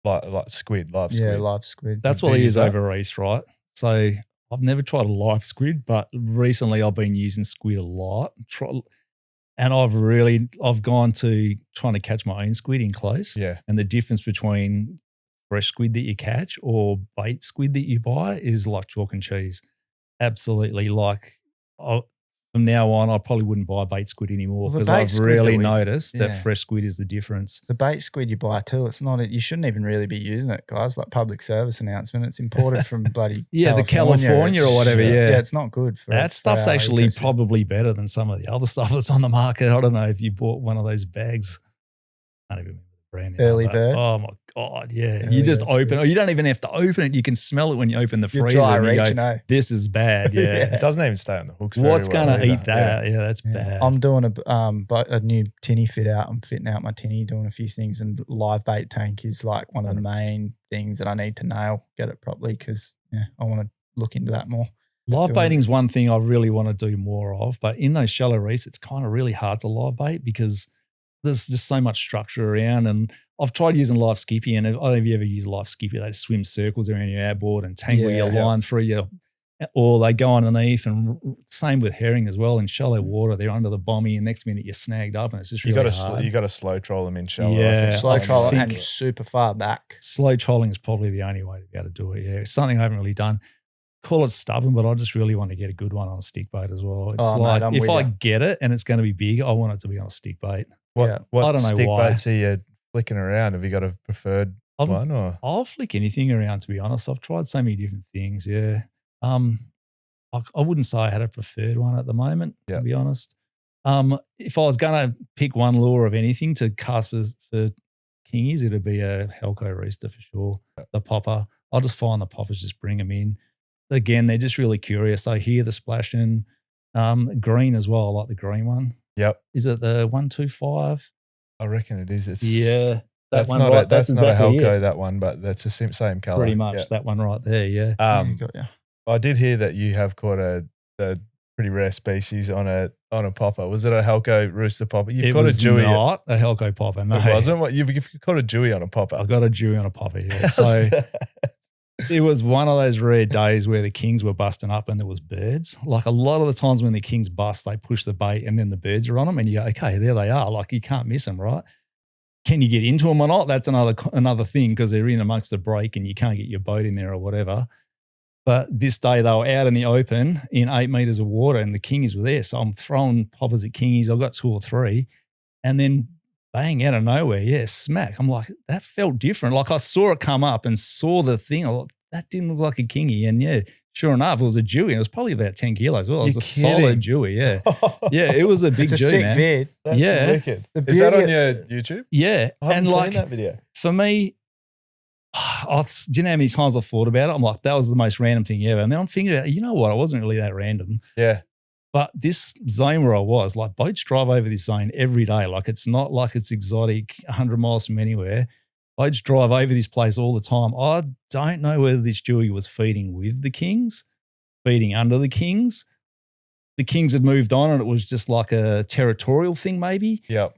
like squid, live squid. Yeah, live squid. That's Would what you they use use that? over east, right? So I've never tried a live squid, but recently I've been using squid a lot. And I've gone to trying to catch my own squid in close. Yeah. And the difference between fresh squid that you catch or bait squid that you buy is like chalk and cheese. Absolutely. Like from now on, I probably wouldn't buy bait squid anymore Well, the because bait I've squid really that we- noticed yeah. that fresh squid is the difference. The bait squid you buy too, it's not. You shouldn't even really be using it, guys. Like public service announcement, it's imported from bloody The California or whatever. It's- Yeah, it's not good for that stuff's our actually ecosystem. probably better than some of the other stuff that's on the market. I don't know if you bought one of those bags. I don't even remember the brand. now, Early but- bird? Oh my God, yeah. Early You just bird's open good. it. You don't even have to open it. You can smell it when you open the You're freezer dry and you reaching, go, eh? this is bad. Yeah. Yeah. It doesn't even stay on the hooks. very What's well going to either. eat that? Yeah, that's Yeah. bad. I'm doing a new tinny fit out. I'm fitting out my tinny, doing a few things, and live bait tank is like one of the main things that I need to nail, get it properly because I want to look into that more. Live baiting is one thing I really want to do more of, but in those shallow reefs, it's kind of really hard to live bait because there's just so much structure around. And I've tried using live skippy, and I don't know if you ever use live skippy. They just swim circles around your outboard and tangle your line through you, or they go underneath. And same with herring as well. In shallow water, they're under the bommy, and next minute you're snagged up, and it's just really hard. You got to slow troll them in shallow. Yeah, slow troll and super far back. Slow trolling is probably the only way to be able to do it. Yeah, it's something I haven't really done. Call it stubborn, but I just really want to get a good one on a stick bait as well. It's like if I get it and it's going to be big, I want it to be on a stick bait. What I don't know stick why. baits are you flicking around? Have you got a preferred one? Or I'll flick anything around, to be honest. I've tried so many different things. Yeah. I wouldn't say I had a preferred one at the moment, to be honest. If I was going to pick one lure of anything to cast for kingies, it'd be a Helco Rooster for sure. The popper. I'll just find the poppers, just bring them in. Again, they're just really curious. I hear the splashing. Green as well. I like the green one. Yep. Is it the 125? I reckon it is. That's not a Helco, it. that one, but that's the same color. Pretty much that one right there. Yeah. I did hear that you have caught a pretty rare species on a popper. Was it a Helco Rooster popper? You've caught a Dewey. Not a Helco popper. No, it wasn't. What you've caught a Dewey on a popper. I got a Dewey on a popper. Yeah. So it was one of those rare days where the kings were busting up and there was birds. Like a lot of the times when the kings bust, they push the bait and then the birds are on them, and you go, okay, there they are. Like you can't miss them, right? Can you get into them or not? That's another thing, because they're in amongst the break and you can't get your boat in there or whatever. But this day they were out in the open in 8 meters of water and the kingies were there. So I'm throwing poppers at kingies. I got 2 or 3, and then bang, out of nowhere, smack. I'm like, that felt different. Like I saw it come up and saw the thing. I thought, that didn't look like a kingy. And sure enough, it was a Dewey. It was probably about 10 kilos. Well, it was a solid Dewey, yeah. It was a big Dewey, It's a sick vid. That's wicked. Is that on your YouTube? Yeah. I haven't seen that video. For me, do you know how many times I've thought about it? I'm like, that was the most random thing ever. And then I'm thinking about, you know what? It wasn't really that random. Yeah. But this zone where I was, like boats drive over this zone every day. Like it's not like it's exotic 100 miles from anywhere. Boats drive over this place all the time. I don't know whether this Dewey was feeding with the kings, feeding under the kings. The kings had moved on and it was just like a territorial thing maybe. Yep.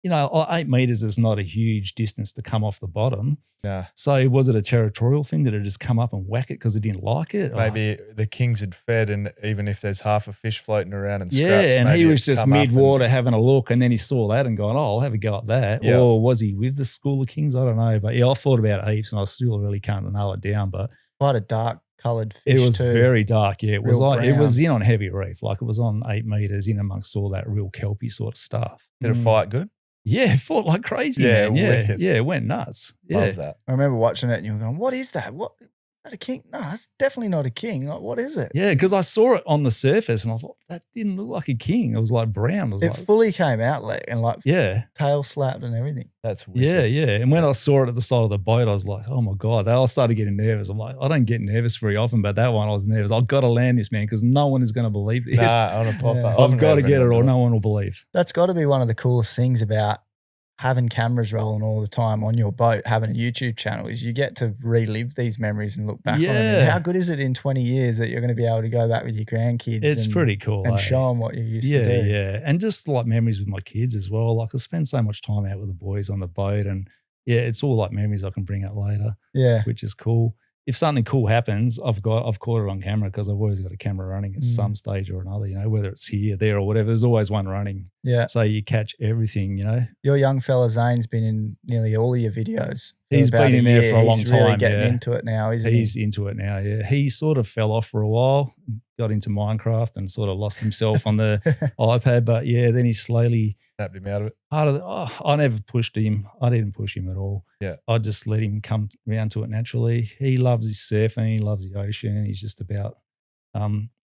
8 meters is not a huge distance to come off the bottom. Yeah. So was it a territorial thing? Did it just come up and whack it because it didn't like it? Maybe the kings had fed, and even if there's half a fish floating around and scraps, and he was just mid-water having a look, and then he saw that and gone, I'll have a go at that. Yep. Or was he with the school of kings? I don't know. But I thought about it heaps and I still really can't nail it down. But quite a dark coloured fish too. It was very dark, yeah. It was Real it was in on heavy reef. Like it was on 8 meters in amongst all that real kelpie sort of stuff. Did it fight good? Yeah, it fought like crazy, man. Yeah, it went nuts. Yeah. Love that. I remember watching it and you were going, what is that? What? Is that a king? No, it's definitely not a king. Like, what is it? Yeah, because I saw it on the surface and I thought, that didn't look like a king. It was like brown. It fully came out tail slapped and everything. That's weird. Yeah. And when I saw it at the side of the boat, I was like, oh my God. I started getting nervous. I'm like, I don't get nervous very often, but that one I was nervous. I've got to land this, man, because no one is going to believe this. Nah, on a popper. Yeah. I've got to get it or no one will believe. That's got to be one of the coolest things about having cameras rolling all the time on your boat, having a YouTube channel, is you get to relive these memories and look back on them. And how good is it in 20 years that you're going to be able to go back with your grandkids? It's pretty cool. And show them what you used to do. Yeah. And just like memories with my kids as well. Like I spend so much time out with the boys on the boat, and it's all like memories I can bring up later. Yeah. Which is cool. If something cool happens, I've caught it on camera because I've always got a camera running at some stage or another, whether it's here, there or whatever, there's always one running. Yeah. So you catch everything, Your young fella Zane's been in nearly all of your videos. He's been in there for a long time. He's really getting into it now, isn't he? He's into it now, yeah. He sort of fell off for a while, got into Minecraft and sort of lost himself on the iPad. But then he slowly snapped him out of it. I never pushed him. I didn't push him at all. Yeah. I just let him come around to it naturally. He loves his surfing. He loves the ocean. He's just about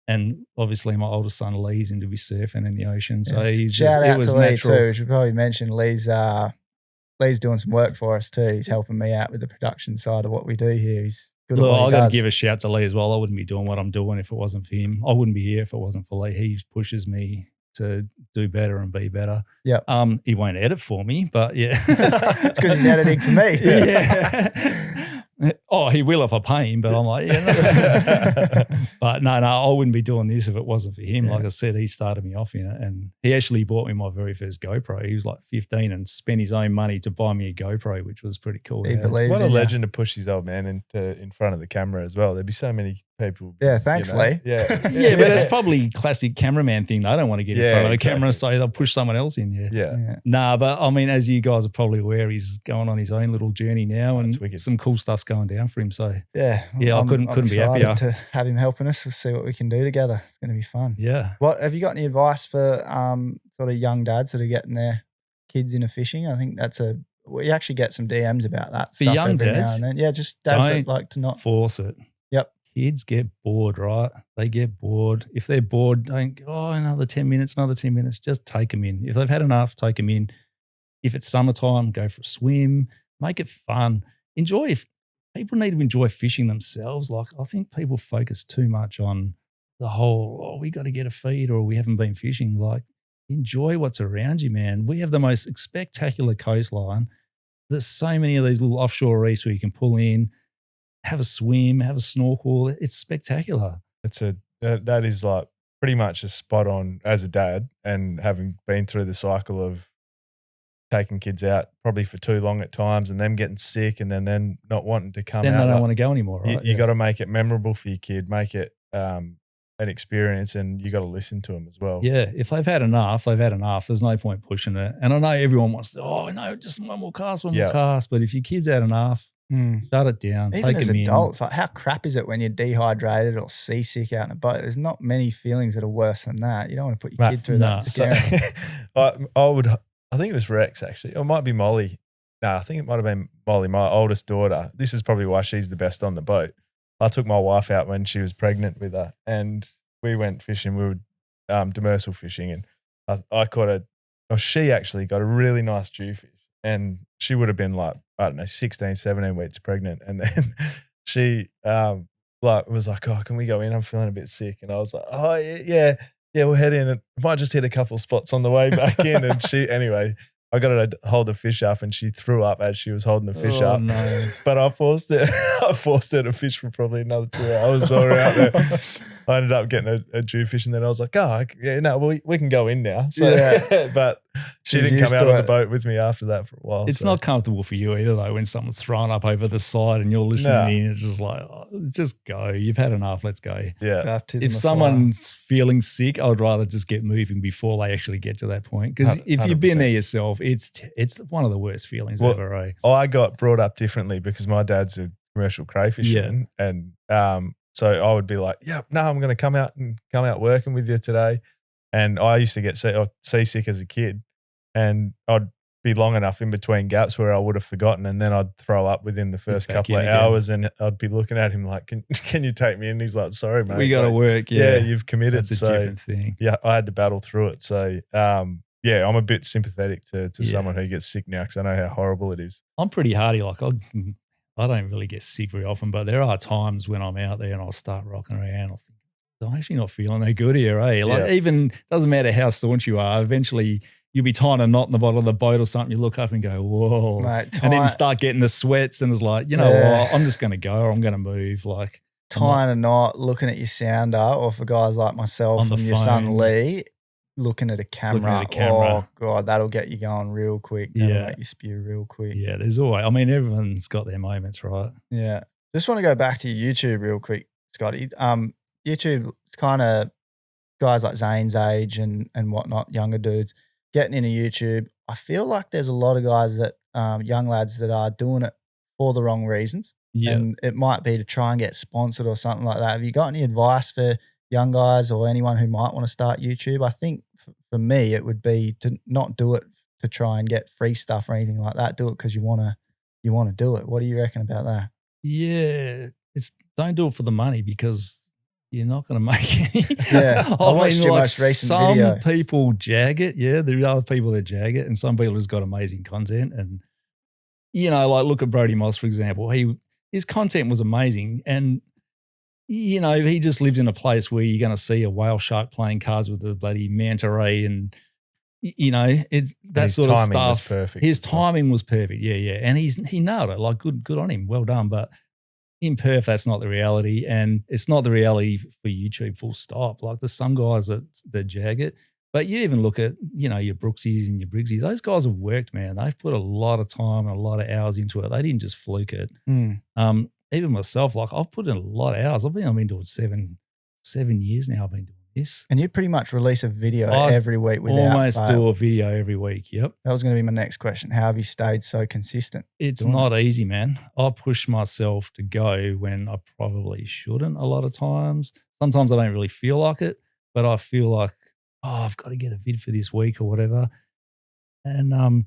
and obviously my oldest son Lee's into his surfing in the ocean. So shout out to Lee too. We should probably mention Lee's doing some work for us too. He's helping me out with the production side of what we do here. He's good at what he does. I got to give a shout to Lee as well. I wouldn't be doing what I'm doing if it wasn't for him. I wouldn't be here if it wasn't for Lee. He pushes me to do better and be better. Yeah. He won't edit for me, but yeah. It's because he's editing for me. Yeah. Oh, he will if I pay him, but I'm like, yeah. No. But no, I wouldn't be doing this if it wasn't for him. Like I said, he started me off in it, and he actually bought me my very first GoPro. He was like 15 and spent his own money to buy me a GoPro, which was pretty cool. What a legend to push his old man in front of the camera as well. There'd be so many people. Yeah, thanks, Lee. Yeah. Yeah, but that's probably classic cameraman thing. They don't want to get in front of the camera, so they'll push someone else in. Yeah. Nah, but I mean, as you guys are probably aware, he's going on his own little journey now, and some cool stuff's going down for him. So I couldn't be happier to have him helping us to see what we can do together. It's going to be fun. Yeah. What have you got any advice for sort of young dads that are getting their kids into fishing? I think we actually get some DMs about that for young dads. Now and then. Yeah, just dads that like to not force it. Yep. Kids get bored, right? They get bored. If they're bored, don't go, another 10 minutes. Just take them in. If they've had enough, take them in. If it's summertime, go for a swim. Make it fun. Enjoy. People need to enjoy fishing themselves. Like, I think people focus too much on the whole, we got to get a feed or we haven't been fishing. Like, enjoy what's around you, man. We have the most spectacular coastline. There's so many of these little offshore reefs where you can pull in, have a swim, have a snorkel. It's spectacular. That is like pretty much a spot on as a dad, and having been through the cycle of taking kids out probably for too long at times and them getting sick and then not wanting to come out. Then they don't want to go anymore, right? You got to make it memorable for your kid, make it an experience, and you got to listen to them as well. Yeah, if they've had enough, they've had enough. There's no point pushing it. And I know everyone wants to, just one more cast. But if your kid's had enough, shut it down. Even take as them adults, like how crap is it when you're dehydrated or seasick out in a boat? There's not many feelings that are worse than that. You don't want to put your kid through that. I think it was Rex actually. Or it might be Molly. No, I think it might have been Molly, my oldest daughter. This is probably why she's the best on the boat. I took my wife out when she was pregnant with her, and we went fishing. We were demersal fishing, and I caught she actually got a really nice jewfish, and she would have been like, I don't know, 16, 17 weeks pregnant. And then she was like, oh, can we go in? I'm feeling a bit sick. And I was like, oh, yeah, we'll head in. It might just hit a couple spots on the way back in. And anyway, I got her to hold the fish up, and she threw up as she was holding the fish up. No. But I forced her to fish for probably another 2 hours while we were out there. I ended up getting a jewfish, and then I was like, we can go in now. So, but she didn't come out on the boat with me after that for a while. It's not comfortable for you either, though, when someone's thrown up over the side and you're listening in. It's just like, just go. You've had enough. Let's go. Yeah. Baptism if someone's feeling sick, I would rather just get moving before they actually get to that point. Because if you've been there yourself, it's one of the worst feelings ever. Eh? I got brought up differently because my dad's a commercial crayfisherman, and so I would be like, I'm going to come out working with you today. And I used to get seasick as a kid, and I'd be long enough in between gaps where I would have forgotten, and then I'd throw up within the first couple of hours, and I'd be looking at him like, can you take me in? He's like, sorry, mate. We got to work. Yeah, you've committed. That's a different thing. Yeah, I had to battle through it. So, I'm a bit sympathetic to someone who gets sick now, because I know how horrible it is. I'm pretty hardy. Like, I don't really get sick very often, but there are times when I'm out there and I'll start rocking around. I'll think, I'm actually not feeling that good here, eh? Like, even doesn't matter how staunch you are, eventually you'll be tying a knot in the bottom of the boat or something. You look up and go, whoa. Mate, and then you start getting the sweats, and it's like, you know what? I'm just going to go, or I'm going to move. Like, tying a knot, looking at your sounder, or for guys like myself and your son Lee, looking at a camera. Oh, God, that'll get you going real quick. That'll make you spew real quick. Yeah, there's always, everyone's got their moments, right? Yeah. Just want to go back to YouTube real quick, Scotty. YouTube, it's kind of guys like Zane's age and whatnot, younger dudes, getting into YouTube. I feel like there's a lot of guys that, young lads that are doing it for the wrong reasons. Yeah. And it might be to try and get sponsored or something like that. Have you got any advice for young guys or anyone who might want to start YouTube? I think for me, it would be to not do it to try and get free stuff or anything like that. Do it because you want to do it. What do you reckon about that? Yeah, don't do it for the money, because you're not going to make any. Yeah, I watched your most recent video. Some people jag it. Yeah, there are other people that jag it, and some people has got amazing content. And like look at Brody Moss, for example. His content was amazing, and he just lived in a place where you're going to see a whale shark playing cards with a bloody manta ray, and that sort of stuff. Was perfect. His timing was perfect. Yeah, and he nailed it. Like good on him. Well done. But in Perth, that's not the reality. And it's not the reality for YouTube, full stop. Like there's some guys that jag it. But you even look at, your Brooksies and your Briggsies. Those guys have worked, man. They've put a lot of time and a lot of hours into it. They didn't just fluke it. Even myself, like I've put in a lot of hours. I've been doing 7 years now. I've been doing this. And you pretty much release a video every week without almost fail. do a video every week. Yep. That was going to be my next question. How have you stayed so consistent? It's not easy, man. I push myself to go when I probably shouldn't a lot of times. Sometimes I don't really feel like it, but I feel like, I've got to get a vid for this week or whatever. And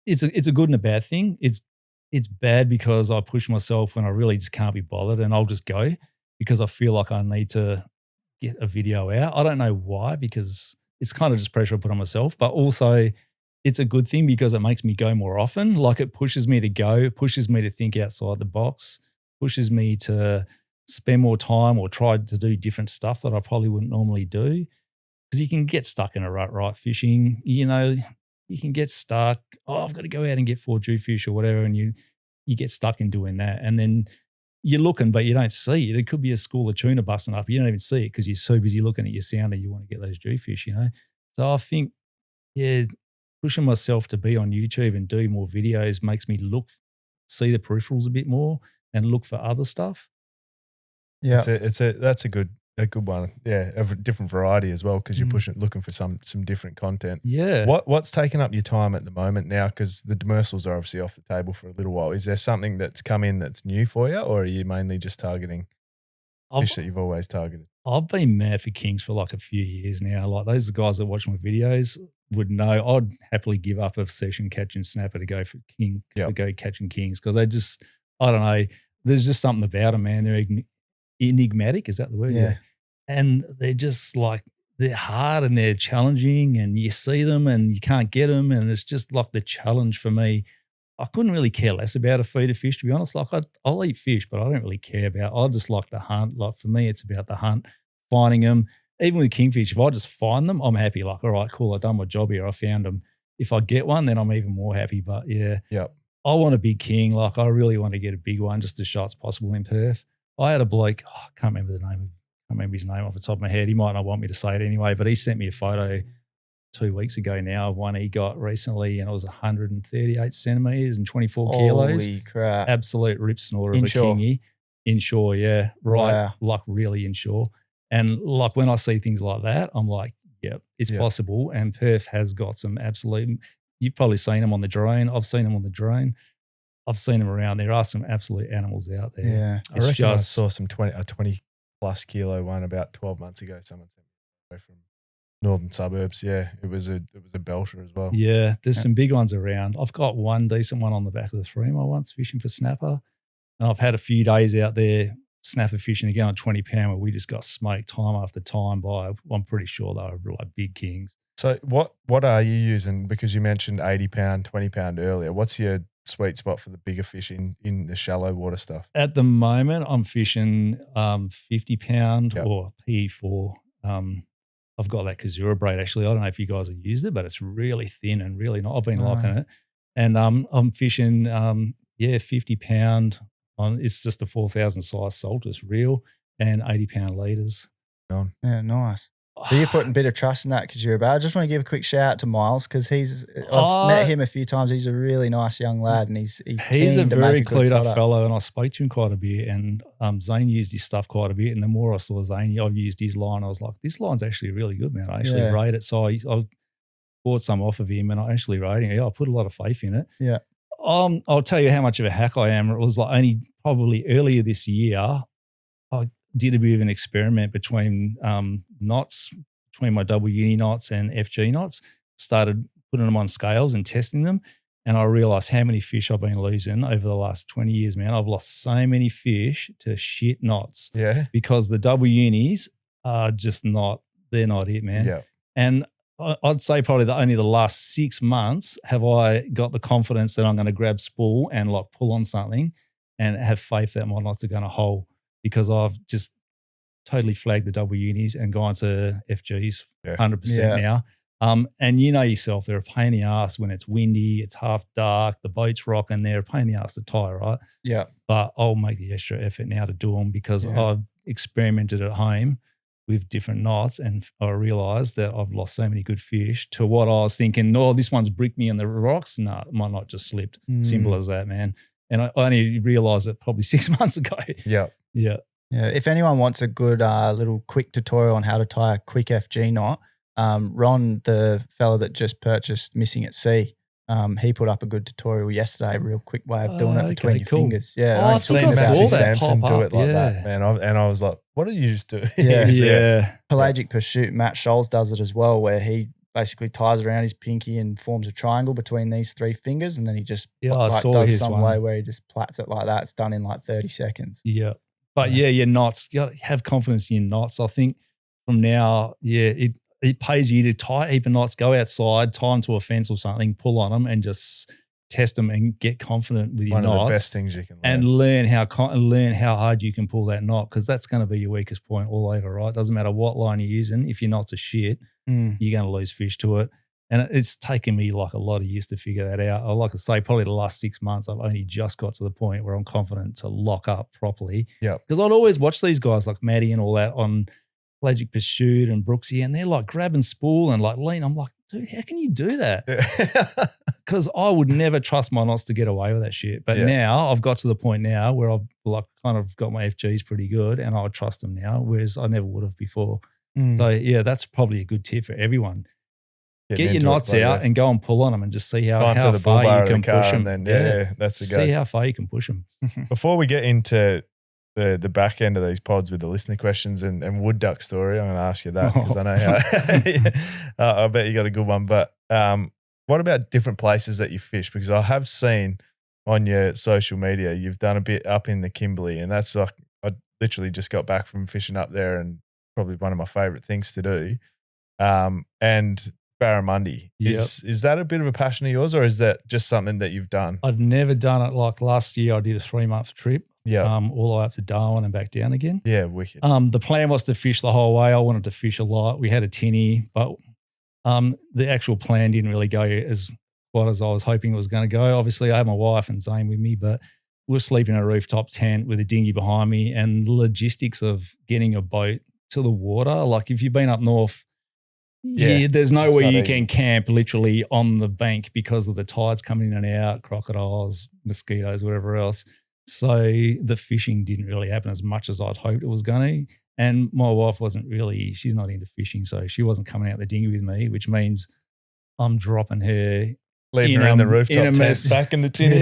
it's a good and a bad thing. It's bad because I push myself when I really just can't be bothered, and I'll just go because I feel like I need to get a video out. I don't know why, because it's kind of just pressure I put on myself, but also it's a good thing because it makes me go more often. Like it pushes me to go, pushes me to think outside the box, pushes me to spend more time or try to do different stuff that I probably wouldn't normally do. Because you can get stuck in a rut, right? Fishing, you can get stuck. I've got to go out and get 4 jewfish or whatever, and you get stuck in doing that. And then you're looking, but you don't see it. It could be a school of tuna busting up. You don't even see it because you're so busy looking at your sounder. You want to get those jewfish, So I think, pushing myself to be on YouTube and do more videos makes me see the peripherals a bit more and look for other stuff. Yeah, that's a good one. Yeah, of a different variety as well, because you're looking for some different content. Yeah. What's taking up your time at the moment now? Because the demersals are obviously off the table for a little while. Is there something that's come in that's new for you, or are you mainly just targeting fish that you've always targeted? I've been mad for kings for like a few years now. Like those guys that watch my videos would know I'd happily give up a session catching snapper to go for king, to go catching kings, because I don't know, there's just something about them, man. They're enigmatic. Is that the word? Yeah. And they're just like, they're hard and they're challenging, and you see them and you can't get them. And it's just like the challenge for me. I couldn't really care less about a feed of fish, to be honest. Like I'll eat fish, but I don't really care I just like the hunt. Like for me, it's about the hunt, finding them. Even with kingfish, if I just find them, I'm happy. Like, all right, cool, I've done my job here. I found them. If I get one, then I'm even more happy. But yeah, I want a big king. Like I really want to get a big one, just as short as possible in Perth. I had a bloke, I can't remember his name off the top of my head. He might not want me to say it anyway, but he sent me a photo 2 weeks ago now of one he got recently, and it was 138 centimetres and 24 kilos. Holy crap. Absolute rip snorter Inshore. of a kingy. Inshore, yeah. Right. Wow. Like really inshore. And like when I see things like that, I'm like, it's possible. And Perth has got some absolute, you've probably seen them on the drone. I've seen them on the drone. I've seen them around. There are some absolute animals out there. Yeah. I reckon I saw a 20 plus kilo one about 12 months ago. Someone sent me away from northern suburbs. Yeah, it was a belter as well. Yeah, there's some big ones around. I've got one decent one on the back of the Threema once fishing for snapper. And I've had a few days out there snapper fishing again on 20 pound where we just got smoked time after time by, I'm pretty sure they were like big kings. So what are you using? Because you mentioned 80 pound, 20 pound earlier. What's your sweet spot for the bigger fish in the shallow water stuff? At the moment, I'm fishing 50 pound or PE4. I've got that Kazura braid actually. I don't know if you guys have used it, but it's really thin and really not. I've been liking it. And I'm fishing 50 pound on, it's just a 4,000 size Saltfix reel and 80 pound leaders. Yeah, nice. So you're putting a bit of trust in that Kazura braid. I just want to give a quick shout out to Miles, because I've met him a few times. He's a really nice young lad, and he's a very clued up fellow, and I spoke to him quite a bit. And Zane used his stuff quite a bit, and the more I saw Zane, I've used his line. I was like, this line's actually really good, man. I actually rate it. So I bought some off of him, and I actually rated it. I put a lot of faith in it. Yeah. I'll tell you how much of a hack I am. It was like only probably earlier this year, I did a bit of an experiment between knots, between my double uni knots and FG knots, started putting them on scales and testing them. And I realized how many fish I've been losing over the last 20 years, man. I've lost so many fish to shit knots. Yeah. Because the double unis are just they're not it, man. Yeah. And I'd say probably only the last 6 months have I got the confidence that I'm going to grab spool and like pull on something and have faith that my knots are going to hold, because I've just totally flagged the double unis and gone to FGs 100% now. And you know yourself, they're a pain in the ass when it's windy, it's half dark, the boat's rocking, they're a pain in the ass to tie, right? Yeah. But I'll make the extra effort now to do them because I've experimented at home with different knots and I realised that I've lost so many good fish to what I was thinking, this one's bricked me on the rocks. No, my knot just slipped. Simple as that, man. And I only realised it probably 6 months ago. Yeah. Yeah. Yeah. If anyone wants a good little quick tutorial on how to tie a quick FG knot, Ron, the fella that just purchased Missing at Sea, he put up a good tutorial yesterday, real quick way of doing it between your fingers. Yeah. I think I saw that pop do up. it like that, man. And I was like, what did you just do? Yeah. Pelagic Pursuit, Matt Scholes does it as well, where he basically ties around his pinky and forms a triangle between these 3 fingers, and then he just does some way where he just plats it like that. It's done in like 30 seconds. Yeah. But your knots, you got to have confidence in your knots. I think from now, it pays you to tie a heap of knots, go outside, tie them to a fence or something, pull on them and just test them and get confident with your knots. One of the best things you can learn. And learn how hard you can pull that knot, because that's going to be your weakest point all over, right? Doesn't matter what line you're using. If your knots are shit, you're going to lose fish to it. And it's taken me like a lot of years to figure that out. I like to say probably the last 6 months, I've only just got to the point where I'm confident to lock up properly. Yeah. Because I'd always watch these guys like Maddie and all that on Pelagic Pursuit and Brooksy, and they're like grabbing spool and like lean. I'm like, dude, how can you do that? Because I would never trust my knots to get away with that shit. But now I've got to the point now where I've like kind of got my FGs pretty good and I would trust them now, whereas I never would have before. So yeah, that's probably a good tip for everyone. Get your knots out and go and pull on them and just see how far you can push them. Then, that's the go. See how far you can push them. Before we get into the back end of these pods with the listener questions and wood duck story, I'm going to ask you that because I know how. I bet you got a good one. But what about different places that you fish? Because I have seen on your social media you've done a bit up in the Kimberley, and that's like I literally just got back from fishing up there, and probably one of my favourite things to do. And barramundi. Is that a bit of a passion of yours, or is that just something that you've done? I'd never done it. Like last year I did a 3-month trip. Yeah. All the way up to Darwin and back down again. Yeah, wicked. The plan was to fish the whole way. I wanted to fish a lot. We had a tinny, but the actual plan didn't really go as quite as I was hoping it was going to go. Obviously, I had my wife and Zane with me, but we were sleeping in a rooftop tent with a dinghy behind me, and the logistics of getting a boat to the water, like if you've been up north, there's no way you can camp literally on the bank because of the tides coming in and out, crocodiles, mosquitoes, whatever else. So the fishing didn't really happen as much as I'd hoped it was going to. And my wife she's not into fishing, so she wasn't coming out the dinghy with me, which means I'm dropping her. Leaving her in the rooftop tent back in the tin.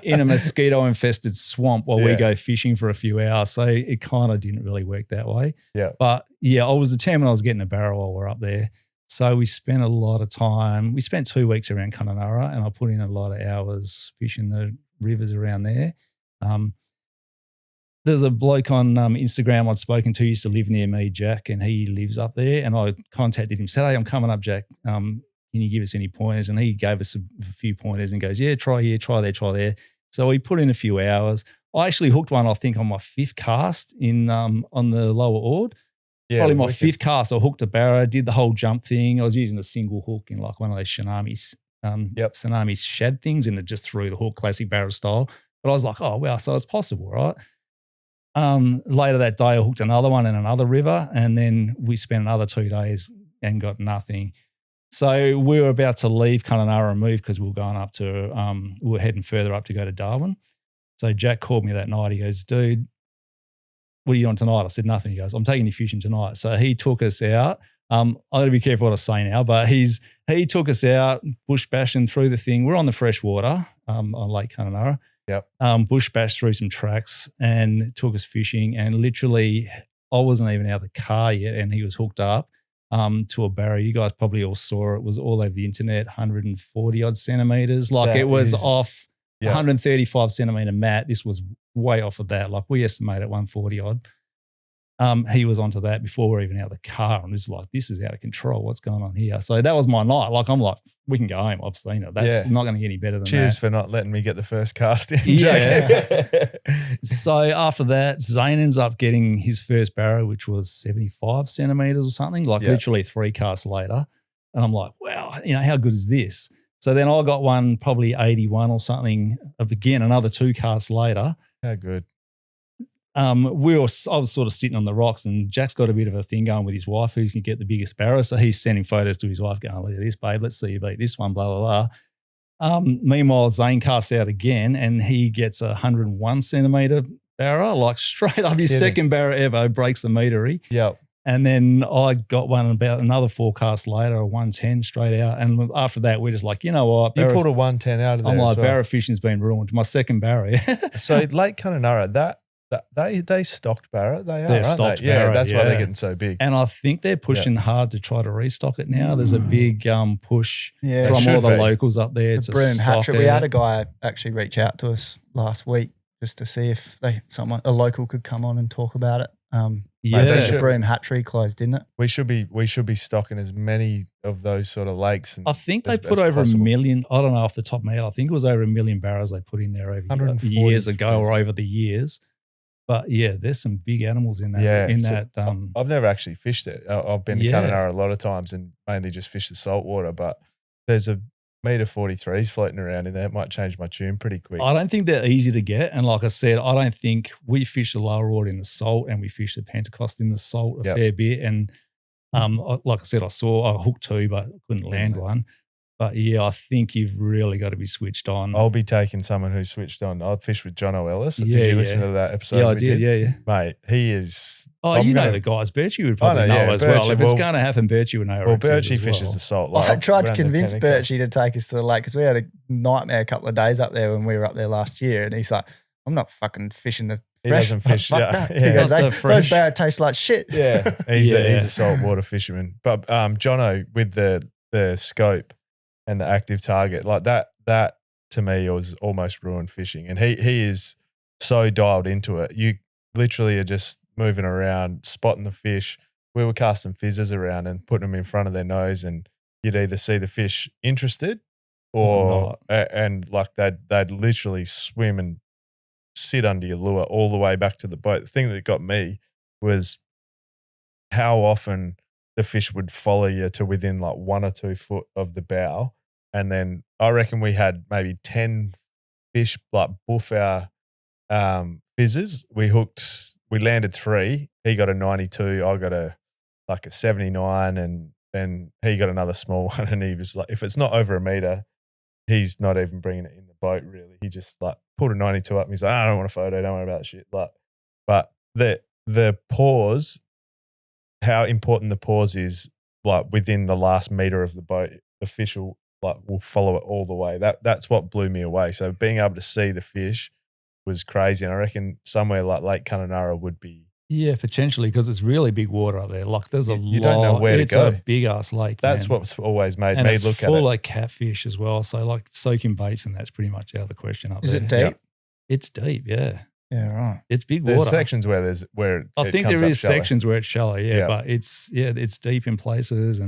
In a mosquito-infested swamp while we go fishing for a few hours. So it kind of didn't really work that way. Yeah. But yeah, I was determined I was getting a barrow while we're up there. So we spent a lot of time. We spent 2 weeks around Kununurra, and I put in a lot of hours fishing the rivers around there. There's a bloke on Instagram I'd spoken to, used to live near me, Jack, and he lives up there. And I contacted him, said, hey, I'm coming up, Jack. Can you give us any pointers? And he gave us a few pointers and goes, yeah, try here, try there, try there. So we put in a few hours. I actually hooked one, I think, on my 5th cast on the lower Ord. Yeah, probably my 5th cast. I hooked a barrow, did the whole jump thing. I was using a single hook in like one of those tsunami shad things, and it just threw the hook, classic barrow style. But I was like, oh, wow, so it's possible, right? Later that day, I hooked another one in another river, and then we spent another 2 days and got nothing. So we were about to leave Kununurra and move because we were going up to, we were heading further up to go to Darwin. So Jack called me that night. He goes, dude, what are you doing tonight? I said, nothing. He goes, I'm taking you fishing tonight. So he took us out. I got to be careful what I say now, but he took us out, bush bashing through the thing. We're on the fresh water on Lake Kununurra. Yep. Bush bashed through some tracks and took us fishing. And literally, I wasn't even out of the car yet, and he was hooked up to a barrow. You guys probably all saw it. It was all over the internet, 140 odd centimeters. Like it was off 135 centimeter mat. This was way off of that. Like we estimate at 140 odd. He was onto that before we were even out of the car, and it was like, this is out of control. What's going on here? So that was my night. Like I'm like, we can go home. I've seen it. That's not going to get any better than that. Cheers for not letting me get the first cast in. Yeah. So after that, Zane ends up getting his first barrow, which was 75 centimeters or something, like literally 3 casts later. And I'm like, wow, how good is this? So then I got one probably 81 or something again, another 2 casts later. How good. I was sort of sitting on the rocks, and Jack's got a bit of a thing going with his wife who can get the biggest barra. So he's sending photos to his wife going, look at this, babe, let's see you beat this one, blah, blah, blah. Meanwhile, Zane casts out again and he gets a 101 centimetre barra, like straight up his second barra ever, breaks the metery. Yep. And then I got one about another 4 casts later, a 110 straight out. And after that, we're just like, you know what? You pulled a 110 out of there. I'm like, barra fishing's been ruined. My second barra. So Lake Kununurra, they stocked barra. They're stocked barra. Yeah, that's why they're getting so big. And I think they're pushing hard to try to restock it now. There's a big push from all the locals up there to stock it. We had a guy actually reach out to us last week just to see if a local could come on and talk about it. The Broome hatchery closed, didn't it? We should be stocking as many of those sort of lakes. I think they put over 1 million. I don't know off the top of my head. I think it was over 1 million barrels they put in there over years ago or over the years. But yeah, there's some big animals in that. Yeah, I've never actually fished it. I've been to Kununurra a lot of times and mainly just fished the saltwater. But there's a meter 43s floating around in there. It might change my tune pretty quick. I don't think they're easy to get. And like I said, I don't think we fish the lower water in the salt and we fish the Pentecost in the salt a fair bit. And like I said, I hooked 2, but couldn't land one. But yeah, I think you've really got to be switched on. I'll be taking someone who's switched on. I've fished with John O'Ellis. Did you listen to that episode? Yeah, I did. Yeah. Mate, he is. Oh, know the guys. Birchie would probably know as well. If it's going to happen, Birchie would know. Well, Birchie fishes the salt. I tried to convince Birchie to take us to the lake because we had a nightmare a couple of days up there when we were up there last year. And he's like, I'm not fucking fishing the fresh. He doesn't fish. Yeah. He goes, those barra taste like shit. Yeah. He's a saltwater fisherman. But Jono with the scope and the active target, like that to me was almost ruined fishing. And he is so dialed into it. You literally are just moving around, spotting the fish. We were casting fizzers around and putting them in front of their nose, and you'd either see the fish interested or and like they'd literally swim and sit under your lure all the way back to the boat. The thing that got me was how often the fish would follow you to within like 1 or 2 foot of the bow. And then I reckon we had maybe 10 fish like buff our fizzers. We landed 3. He got a 92. I got a 79, and then he got another small one. And he was like, if it's not over a meter, he's not even bringing it in the boat really. He just like pulled a 92 up and he's like, I don't want a photo. Don't worry about that shit. Like, but the pause, how important the pause is, like within the last meter of the boat, the fish will follow it all the way. That's what blew me away. So being able to see the fish was crazy. And I reckon somewhere like Lake Kununurra would be. Yeah, potentially, because it's really big water up there. Like there's you don't know where to go. It's a big ass lake. That's what's always made and me it's look at it. full of catfish as well. So like soaking baits, and that's pretty much out of the question up there. Is it deep? Yeah. It's deep, yeah. Yeah, right. It's big There's water. sections where I think there is sections where it's shallow, yeah. But it's deep in places,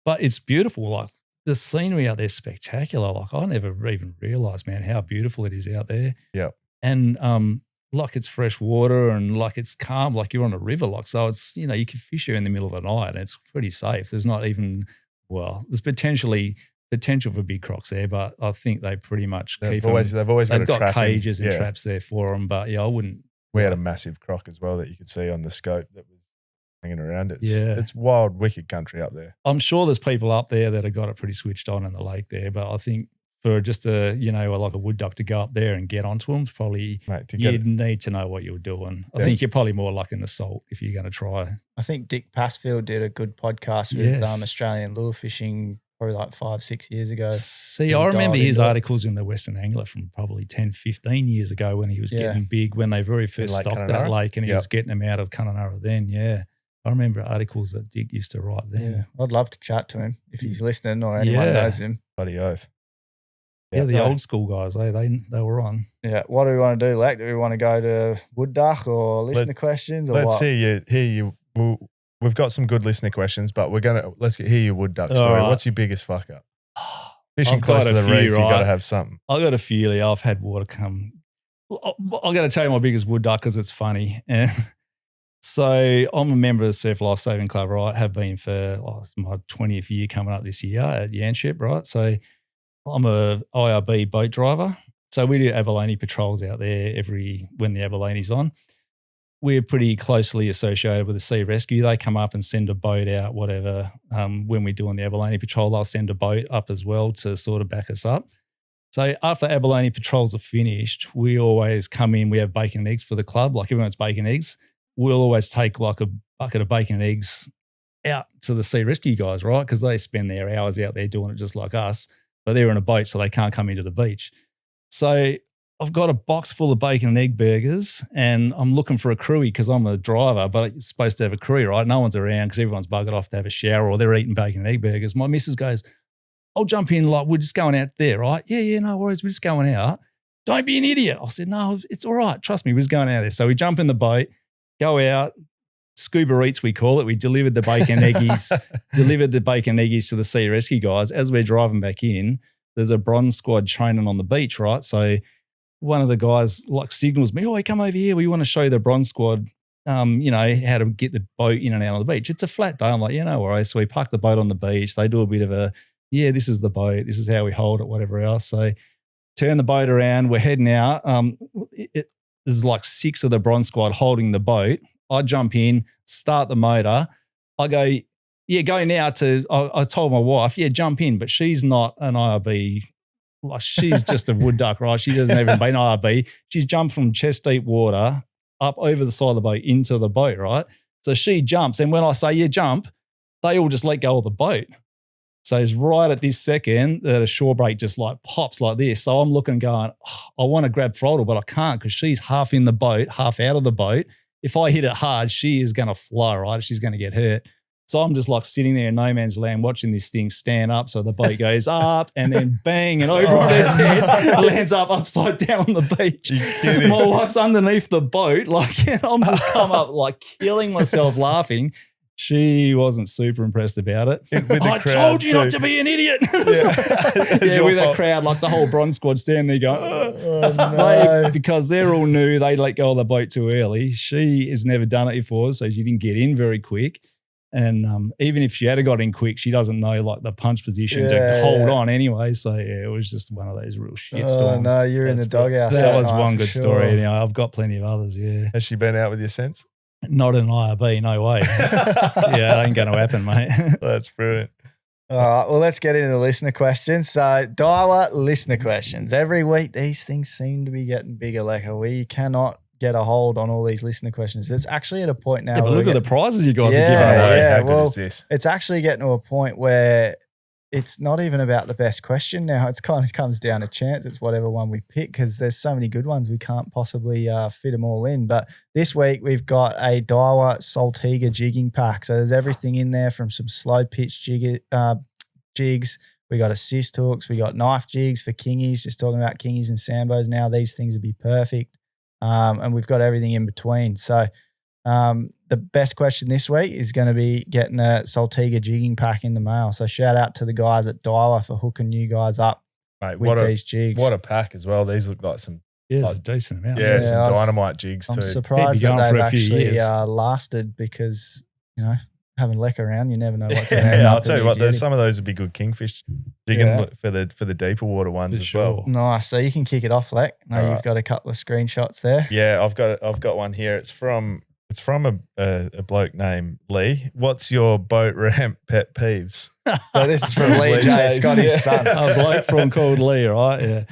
but it's beautiful. Like the scenery out there is spectacular. Like I never even realised, man, how beautiful it is out there. Yeah. And like it's fresh water and like it's calm, like you're on a river. Like so it's, you can fish here in the middle of the night and it's pretty safe. There's not even, there's potential for big crocs there, but I think they pretty much they've always got cages and traps there for them. But yeah, I wouldn't. We had a massive croc as well that you could see on the scope that was hanging around. It's wild, wicked country up there. I'm sure there's people up there that have got it pretty switched on in the lake there, but I think for just like a wood duck to go up there and get onto them, probably you'd need to know what you're doing. I think you're probably more like in the salt if you're going to try. I think Dick Passfield did a good podcast with Australian lure fishing probably like 5-6 years ago. See, I remember his articles in the Western Angler from probably 10-15 years ago when he was getting big, when they very first stocked that lake and he was getting them out of Kununurra then, yeah. I remember articles that Dick used to write then. Yeah, I'd love to chat to him if he's listening or anyone knows him. Bloody oath. Yeah, the old school guys, they were on. Yeah. What do we want to do, Lek? Do we want to go to Wood Duck or listener questions? Or let's hear you. We've got some good listener questions, but let's hear your Wood Duck story. Right. What's your biggest fuck up? Fishing close to the reef, you got to have something. I got a few. I've had water come. I'm going to tell you my biggest wood duck because it's funny. And So I'm a member of the Surf Life Saving Club, right? Have been for it's my 20th year coming up this year at Yanship, right? So I'm a IRB boat driver. So we do abalone patrols out there when the abalone's on. We're pretty closely associated with the Sea Rescue. They come up and send a boat out, whatever. When we're doing the abalone patrol, they'll send a boat up as well to sort of back us up. So after abalone patrols are finished, we always come in. We have bacon and eggs for the club. Like everyone's bacon and eggs. We'll always take like a bucket of bacon and eggs out to the Sea Rescue guys, right? Because they spend their hours out there doing it just like us. But they're in a boat, so they can't come into the beach. So I've got a box full of bacon and egg burgers, and I'm looking for a crewie because I'm a driver, but it's supposed to have a crewie, right? No one's around because everyone's buggered off to have a shower or they're eating bacon and egg burgers. My missus goes, I'll jump in, like, we're just going out there, right? Yeah, no worries, we're just going out. Don't be an idiot. I said, no, it's all right. Trust me, we're just going out there. So we jump in the boat, go out, scuba eats, we call it. We delivered the bacon eggies, to the Sea Rescue guys. As we're driving back in, there's a bronze squad training on the beach, right? So one of the guys like signals me, oh, come over here. We want to show the bronze squad, how to get the boat in and out on the beach. It's a flat day. I'm like, no worries. So we park the boat on the beach. They do a bit of this is the boat. This is how we hold it, whatever else. So turn the boat around. We're heading out. There's like 6 of the bronze squad holding the boat. I jump in, start the motor. I go, go now I told my wife, jump in, but she's not an IRB. Like she's just a wood duck, right? She doesn't even be an IRB. She's jumped from chest deep water up over the side of the boat into the boat, right? So she jumps. And when I say, jump, they all just let go of the boat. So it's right at this second that a shore break just like pops like this. So I'm looking going, I want to grab throttle, but I can't because she's half in the boat, half out of the boat. If I hit it hard, she is going to fly, right? She's going to get hurt. So I'm just like sitting there in no man's land watching this thing stand up. So the boat goes up and then bang and over on its head, lands up upside down on the beach. My wife's underneath the boat. Like I'm just come up like killing myself laughing. She wasn't super impressed about it. I told you not to be an idiot. With that crowd, like the whole bronze squad standing there going, because they're all new, they let go of the boat too early. She has never done it before, so she didn't get in very quick. And even if she had got in quick, she doesn't know like the punch position to hold on anyway. So it was just one of those real shit storms. No, you're in the doghouse. That was one good story. Anyway, I've got plenty of others, Has she been out with you since? Not an IRB, no way. That ain't going to happen, mate. That's brilliant. All right, well, let's get into the listener questions. So, Daiwa listener questions. Every week, these things seem to be getting bigger. Like, we cannot get a hold on all these listener questions. It's actually at a point now. But look at the prizes you guys are giving away. Yeah, how good is this? It's actually getting to a point where it's not even about the best question now. It kind of comes down to chance. It's whatever one we pick because there's so many good ones we can't possibly fit them all in. But this week we've got a Daiwa Saltfix jigging pack. So there's everything in there from some slow pitch jigs. We got assist hooks. We got knife jigs for kingies. Just talking about kingies and sambos now. These things would be perfect. And we've got everything in between. So the best question this week is going to be getting a Saltfix jigging pack in the mail. So shout out to the guys at Daiwa for hooking you guys up with these jigs. What a pack as well. These look like some a decent amount. Yeah, some dynamite jigs too. I'm surprised that they've actually lasted because, having leck around, you never know what's going to happen. I'll tell you what, some of those would be good Kingfish jigging for the deeper water ones as well. Nice. So you can kick it off, Leck. You've got a couple of screenshots there. Yeah, I've got one here. It's from a bloke named Lee. What's your boat ramp pet peeves? So this is from Lee J. Scotty's son. A bloke called Lee, right? Yeah.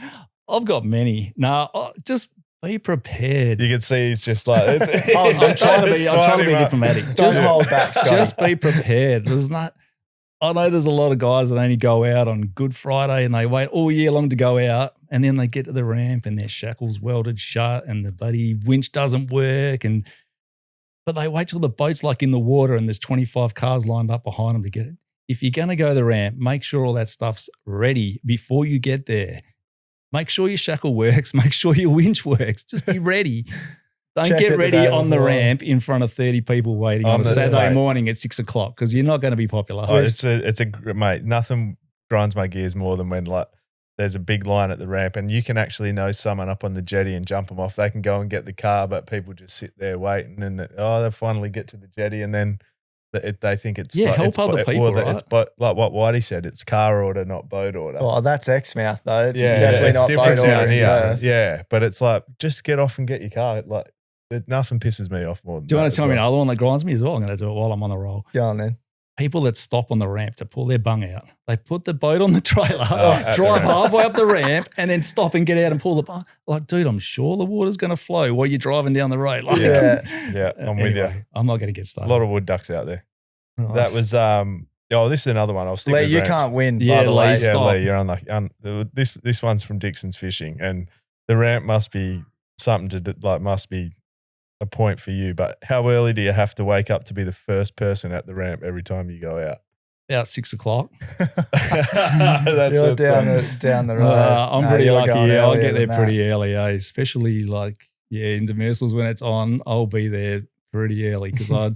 I've got many. No, just be prepared. You can see he's just like I'm trying to be diplomatic. Just hold back, Scotty. Just be prepared. I know there's a lot of guys that only go out on Good Friday and they wait all year long to go out and then they get to the ramp and their shackle's welded shut and the bloody winch doesn't work but they wait till the boat's like in the water and there's 25 cars lined up behind them to get it. If you're going to go to the ramp, make sure all that stuff's ready before you get there. Make sure your shackle works. Make sure your winch works. Just be ready. Don't get ready on the ramp in front of 30 people waiting on a Saturday morning at 6 o'clock because you're not going to be popular. Mate, nothing grinds my gears more than when like there's a big line at the ramp, and you can actually know someone up on the jetty and jump them off. They can go and get the car, but people just sit there waiting, and they finally get to the jetty, and then they think it's help other people, right? It's like what Whitey said, it's car order, not boat order. Oh, that's Exmouth though. It's definitely not boat order here. Yeah, but it's like just get off and get your car. Like nothing pisses me off more than that. Do you want to tell me another one that grinds me as well? I'm going to do it while I'm on the roll. Go on then. People that stop on the ramp to pull their bung out. They put the boat on the trailer, drive halfway up the ramp, and then stop and get out and pull the bung. Like, dude, I'm sure the water's going to flow while you're driving down the road. Like, I'm with you. I'm not going to get started. A lot of wood ducks out there. Nice. That was this is another one. I'll stick Lee, with you ramps. can't win. Yeah, by the way. Lee, you're unlucky. This one's from Dixon's Fishing, and the ramp must be something must be a point for you. But how early do you have to wake up to be the first person at the ramp every time you go out? About 6 o'clock. You're down the road. I'm pretty lucky. Yeah, I'll get there pretty early, especially in demersals when it's on. I'll be there pretty early because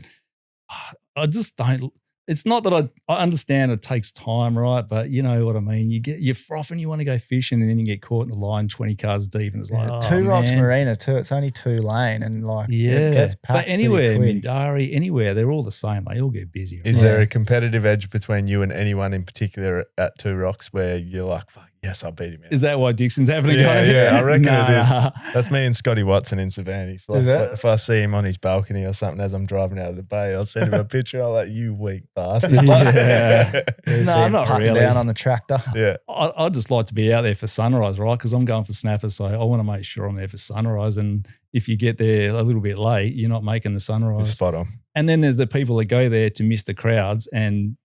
I just don't. It's not that I understand it takes time, right? But you know what I mean. You're frothing, you want to go fishing, and then you get caught in the line 20 cars deep, and it's like Two Rocks Marina too. It's only 2 lane, and it gets packed. But anywhere, Mindari, anywhere, they're all the same. They all get busy. Is there a competitive edge between you and anyone in particular at Two Rocks where you're like, fuck, yes, I'll beat him out? Is that why Dixon's having a go? Yeah, I reckon it is. That's me and Scotty Watson in Savannah. Like, if I see him on his balcony or something as I'm driving out of the bay, I'll send him a picture. I'm like, you weak bastard. No, not really. Down on the tractor. Yeah. I'd just like to be out there for sunrise, right? Because I'm going for snappers, so I want to make sure I'm there for sunrise. And if you get there a little bit late, you're not making the sunrise. It's spot on. And then there's the people that go there to miss the crowds and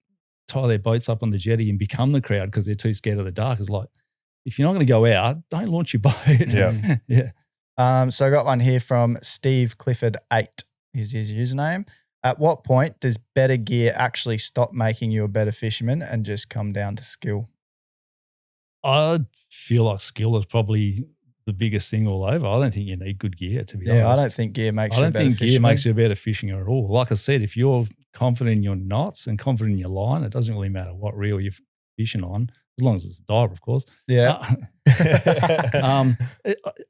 tie their boats up on the jetty and become the crowd because they're too scared of the dark. It's like, if you're not going to go out, don't launch your boat. Yeah. Yeah. So I got one here from Steve Clifford 8 is his username. At what point does better gear actually stop making you a better fisherman and just come down to skill? I feel like skill is probably the biggest thing all over. I don't think you need good gear, to be honest. Yeah, I don't think gear makes you a better fisherman. I don't think gear makes you a better fisherman at all. Like I said, if you're confident in your knots and confident in your line, it doesn't really matter what reel you're fishing on, as long as it's a diver, of course. Yeah. I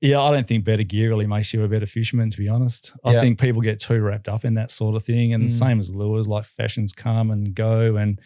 don't think better gear really makes you a better fisherman, to be honest. I think people get too wrapped up in that sort of thing. And same as lures, like fashions come and go, and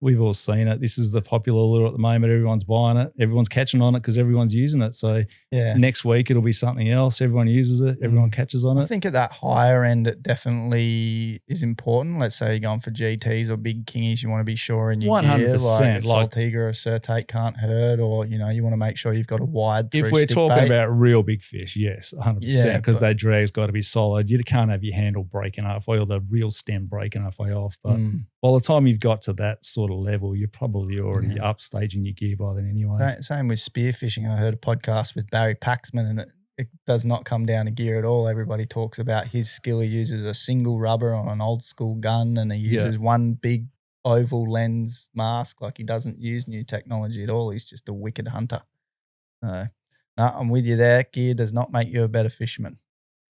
we've all seen it. This is the popular lure at the moment. Everyone's buying it. Everyone's catching on it because everyone's using it. So next week it'll be something else. Everyone uses it. Everyone catches on it. I think at that higher end, it definitely is important. Let's say you're going for GTs or big kingies. You want to be sure in your 100%, gear. Like Saltfix or a Surtate can't hurt, or, you want to make sure you've got a wide through If we're stick talking bait. about real big fish, yes, 100%, because that drag's got to be solid. You can't have your handle breaking halfway or the real stem breaking halfway off. But by the time you've got to that sort of level, you're probably already upstaging your gear by then anyway. Same with spearfishing. I heard a podcast with Barry Paxman, and it does not come down to gear at all. Everybody talks about his skill. He uses a single rubber on an old school gun, and he uses one big oval lens mask. Like, he doesn't use new technology at all. He's just a wicked hunter. So, no, I'm with you there. Gear does not make you a better fisherman.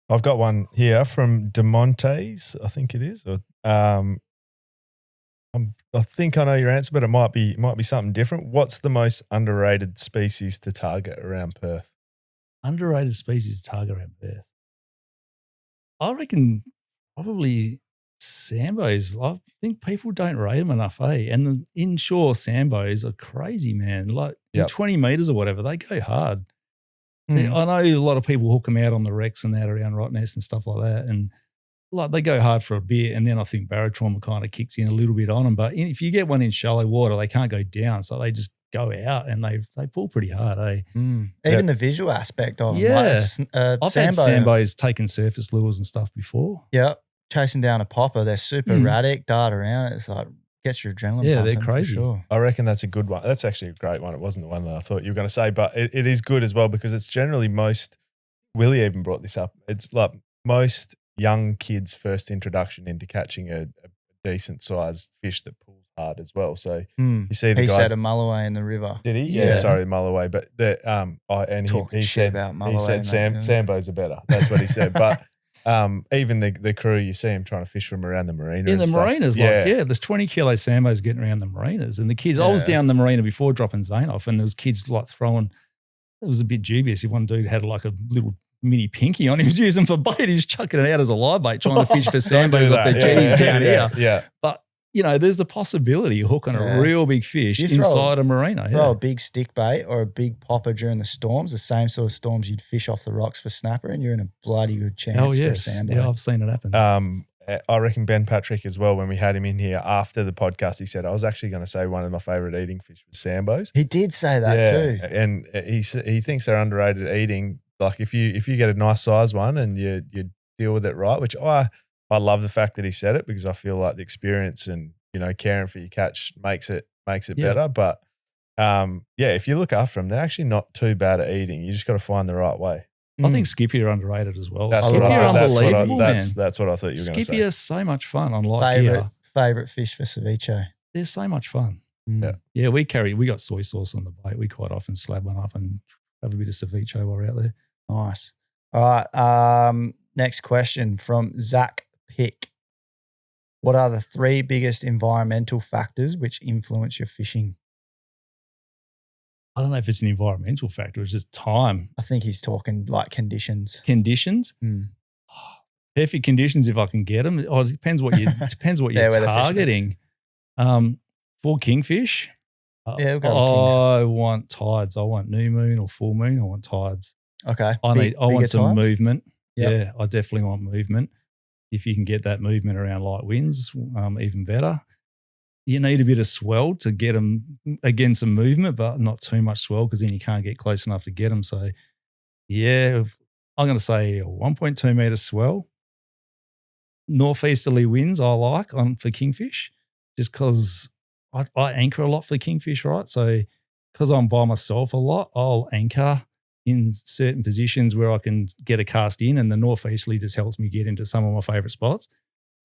I've got one here from DeMontes, I think it is. I think I know your answer, but it might be something different. What's the most underrated species to target around Perth? Underrated species to target around Perth. I reckon probably sambos. I think people don't rate them enough, eh? And the inshore sambos are crazy, man. Like in 20 metres or whatever, they go hard. I know a lot of people hook them out on the wrecks and that around Rottnest and stuff like that, and like they go hard for a bit, and then I think barotrauma kind of kicks in a little bit on them. But if you get one in shallow water, they can't go down, so they just go out and they pull pretty hard, eh? Even the visual aspect of them. Yeah. Like, I've had sambos taking surface lures and stuff before. Yeah, chasing down a popper. They're super erratic, dart around. It's like, gets your adrenaline pumping. They're crazy. For sure. I reckon that's a good one. That's actually a great one. It wasn't the one that I thought you were going to say, but it is good as well because it's generally Willie even brought this up. It's like most young kids' first introduction into catching a decent sized fish that pulls hard as well. So you see the guys. He said a mulloway in the river. Did he? Yeah, sorry, mulloway. But he said about mulloway. Sambos are better. That's what he said. But Even the crew, you see them trying to fish from around the marina. In the marinas, yeah. there's 20 kilo sambos getting around the marinas. And the kids, I was down the marina before dropping Zane off, and there was kids like throwing, it was a bit dubious. If one dude had like a little mini pinky on, he was using for bait, he was chucking it out as a live bait, trying to fish for sambos off their jetties down here. Yeah. But, there's a possibility of hooking a real big fish inside a marina. Throw a big stick bait or a big popper during the storms, the same sort of storms you'd fish off the rocks for snapper, and you're in a bloody good chance for a sambo. Yeah, I've seen it happen. I reckon Ben Patrick as well, when we had him in here after the podcast, he said, I was actually going to say one of my favourite eating fish was sambos. He did say that too. And he thinks they're underrated eating. Like if you get a nice size one and you deal with it right, which I love the fact that he said it, because I feel like the experience and, caring for your catch makes it better. But if you look after them, they're actually not too bad at eating. You just got to find the right way. I think Skippy are underrated as well. That's Skippy are unbelievable, man. That's what I thought you were going to say. Skippy is so much fun on light gear. Favorite fish for ceviche. They're so much fun. Yeah, we got soy sauce on the bait. We quite often slab one up and have a bit of ceviche while we're out there. Nice. All right. Next question from Zach Pick. What are the 3 biggest environmental factors which influence your fishing? I don't know if it's an environmental factor. It's just time. I think he's talking like conditions. Conditions? Perfect conditions if I can get them. It depends what you're targeting. For kingfish, we'll go I want tides. I want new moon or full moon. I want tides. Okay. I want some times? movement. Yep. Yeah, I definitely want movement. If you can get that movement around light winds, even better. You need a bit of swell to get them, again, some movement, but not too much swell, because then you can't get close enough to get them. So, I'm going to say a 1.2 metre swell. Northeasterly winds I like for kingfish, just because I anchor a lot for kingfish, right? So because I'm by myself a lot, I'll anchor in certain positions where I can get a cast in, and the northeasterly just helps me get into some of my favourite spots.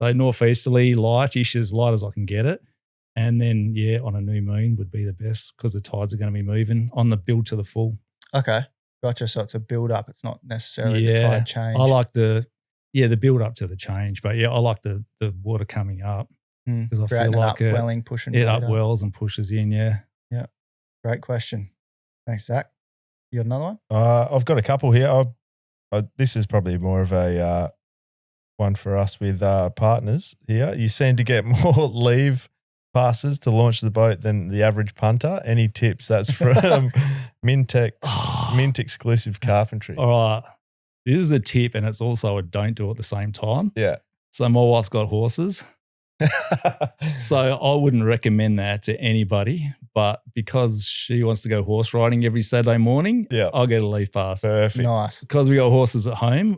So northeasterly, lightish, as light as I can get it. And then, on a new moon would be the best, because the tides are going to be moving on the build to the full. Okay. Gotcha. So it's a build up. It's not necessarily the tide change. I like the build up to the change. But I like the water coming up, because I feel like upwelling, pushing it upwells and pushes in. Yeah. Great question. Thanks, Zach. You got another one? I've got a couple here. This is probably more of a one for us with partners here. You seem to get more leave passes to launch the boat than the average punter. Any tips? That's from Mint Exclusive Carpentry. All right. This is a tip, and it's also a don't do at the same time. Yeah. So my wife's got horses. So I wouldn't recommend that to anybody, but because she wants to go horse riding every Saturday morning, I'll get a leave pass. Perfect. Nice. Because we got horses at home,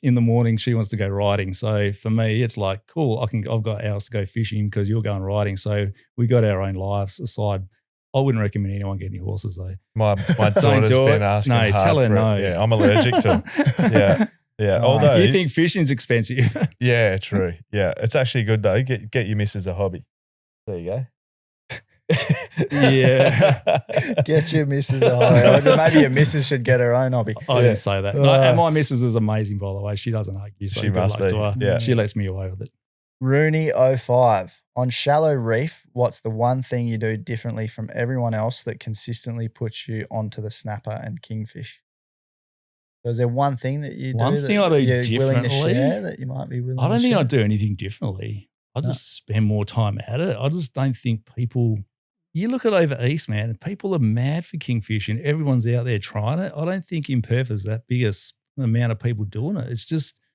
in the morning she wants to go riding. So for me, it's like, cool, I've got hours to go fishing because you're going riding. So we got our own lives aside. I wouldn't recommend anyone getting horses though. My daughter's been asking hard tell her for no. it. Yeah, I'm allergic to them. Yeah. Although you think fishing's expensive. Yeah, true. Yeah. It's actually good though. Get your missus a hobby. There you go. Yeah. Get your missus a hobby. Maybe your missus should get her own hobby. I didn't say that. No, and my missus is amazing, by the way. She doesn't argue. So she must be. Yeah. She lets me away with it. Rooney05. On shallow reef, what's the one thing you do differently from everyone else that consistently puts you onto the snapper and kingfish? So is there one thing that you do I do you're differently? willing to share that you might be willing to share? I don't think I do anything differently. I just spend more time at it. I just don't think people – you look at over east, man, and people are mad for kingfish and everyone's out there trying it. I don't think in Perth is that biggest amount of people doing it. It's just –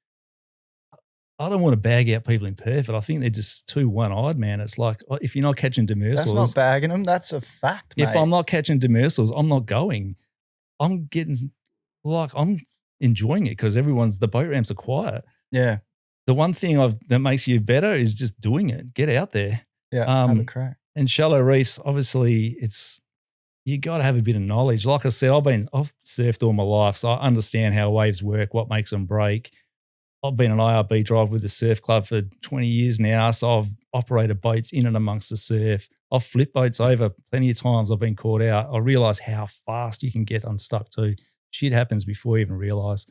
I don't want to bag out people in Perth, but I think they're just too one-eyed, man. It's like if you're not catching demersals – That's not bagging them. That's a fact, mate. If I'm not catching demersals, I'm not going. I'm getting – like I'm enjoying it because the boat ramps are quiet. Yeah. The one thing that makes you better is just doing it. Get out there. Yeah, have a crack. And shallow reefs, obviously, you got to have a bit of knowledge. Like I said, I've surfed all my life, so I understand how waves work, what makes them break. I've been an IRB driver with the surf club for 20 years now, so I've operated boats in and amongst the surf. I've flipped boats over plenty of times. I've been caught out. I realise how fast you can get unstuck too. Shit happens before you even realise.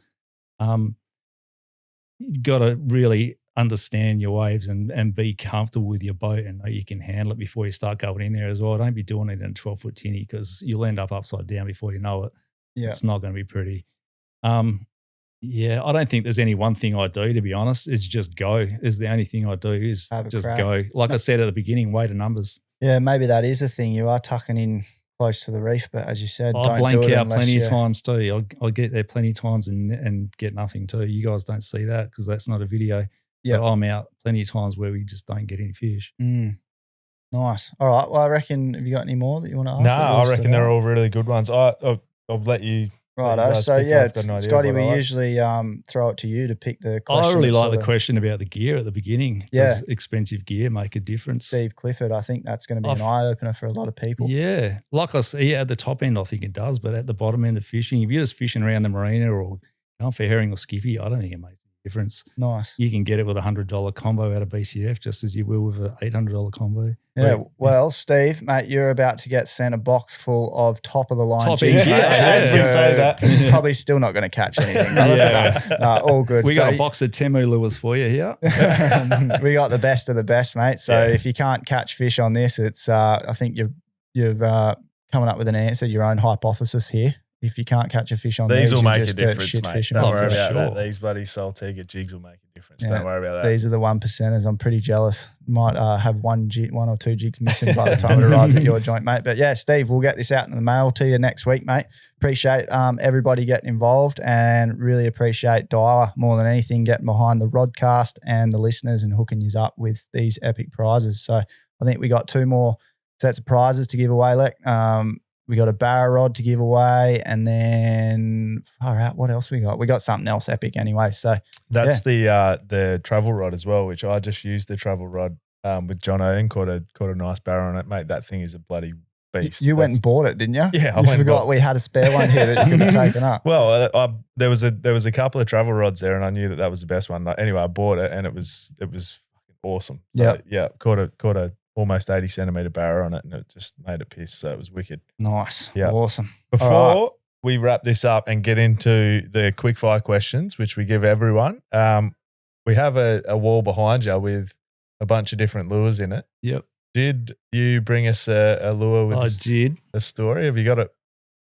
you've got to really understand your waves and be comfortable with your boat and know you can handle it before you start going in there as well. Don't be doing it in a 12-foot tinny because you'll end up upside down before you know it. Yeah. It's not going to be pretty. Yeah, I don't think there's any one thing I do, to be honest. It's just go. Is the only thing I do is just go. Like I said at the beginning, weight of numbers. Yeah, maybe that is a thing. You are tucking in close to the reef, but as you said, I don't blank do it out plenty you... of times too. I get there plenty of times and get nothing too. You guys don't see that because that's not a video. Yeah, I'm out plenty of times where we just don't get any fish. Nice. All right. Well, I reckon. Have you got any more that you want to ask? No, I reckon they're all really good ones. I'll let you. Right. So yeah, Scotty, we usually throw it to you to pick the question. I really like the question about the gear at the beginning. Yeah, does expensive gear make a difference? Steve Clifford, I think that's going to be an eye opener for a lot of people. Yeah, like I say, at the top end, I think it does, but at the bottom end of fishing, if you're just fishing around the marina or going for herring or skippy, I don't think it makes a difference. Nice. You can get it with a $100 combo out of BCF just as you will with an $800 combo. Yeah, well, Steve, mate, you're about to get sent a box full of top-of-the-line jigs. As we say that. You're probably still not going to catch anything. No, all good. We got a box of Temu lures for you here. We got the best of the best, mate. So if you can't catch fish on this, it's I think you've coming up with an answer, your own hypothesis here. If you can't catch a fish on these will make a difference, mate. Don't worry about that. These buddy Saltfix jigs will make a difference. Don't worry about that. These are the 1%ers. I'm pretty jealous. Might have one or two jigs missing by the time it arrives at your joint, mate. But yeah, Steve, we'll get this out in the mail to you next week, mate. Appreciate everybody getting involved and really appreciate Dyer more than anything getting behind the rodcast and the listeners and hooking you up with these epic prizes. So I think we got 2 more sets of prizes to give away, Lek. We got a barra rod to give away, and then far out, what else we got? We got something else epic anyway. So that's the travel rod as well, which I just used the travel rod with Jono and caught a nice barra on it, mate. That thing is a bloody beast. You went and bought it, didn't you? Yeah, I forgot we had a spare one here that you could have taken up. Well, there was a couple of travel rods there, and I knew that was the best one. Anyway, I bought it, and it was awesome. So, yeah, caught a almost 80 centimetre barra on it, and it just made it piss. So it was wicked. Nice. Yeah. Awesome. Before we wrap this up and get into the quickfire questions, which we give everyone, we have a wall behind you with a bunch of different lures in it. Yep. Did you bring us a lure with a story? Have you got it?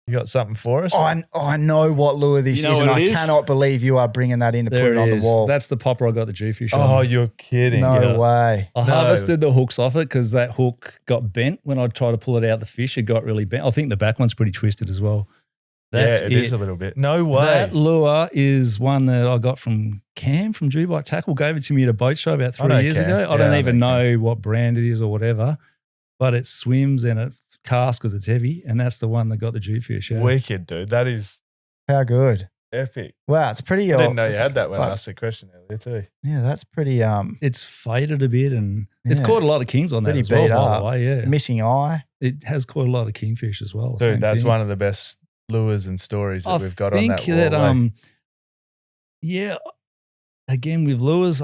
You got something for us? I know what lure this is, and I cannot believe you are bringing that in to put it on the wall. That's the popper I got the Jewfish on. Oh, you're kidding. No way. I harvested the hooks off it because that hook got bent when I tried to pull it out of the fish. It got really bent. I think the back one's pretty twisted as well. It is a little bit. No way. That lure is one that I got from Cam from Jubite Tackle. Gave it to me at a boat show about 3 years ago. I don't even know what brand it is or whatever, but it swims and it casts because it's heavy, and that's the one that got the Jewfish. Yeah. Wicked, dude. That is how good. Epic. Wow, it's pretty. I didn't know you had that when I asked the question earlier too. Yeah, that's pretty. It's faded a bit, and it's caught a lot of kings on that as well. By the way, yeah, missing eye. It has caught a lot of kingfish as well. Dude, that's one of the best lures and stories that we've got on that wall. Yeah. Again, with lures,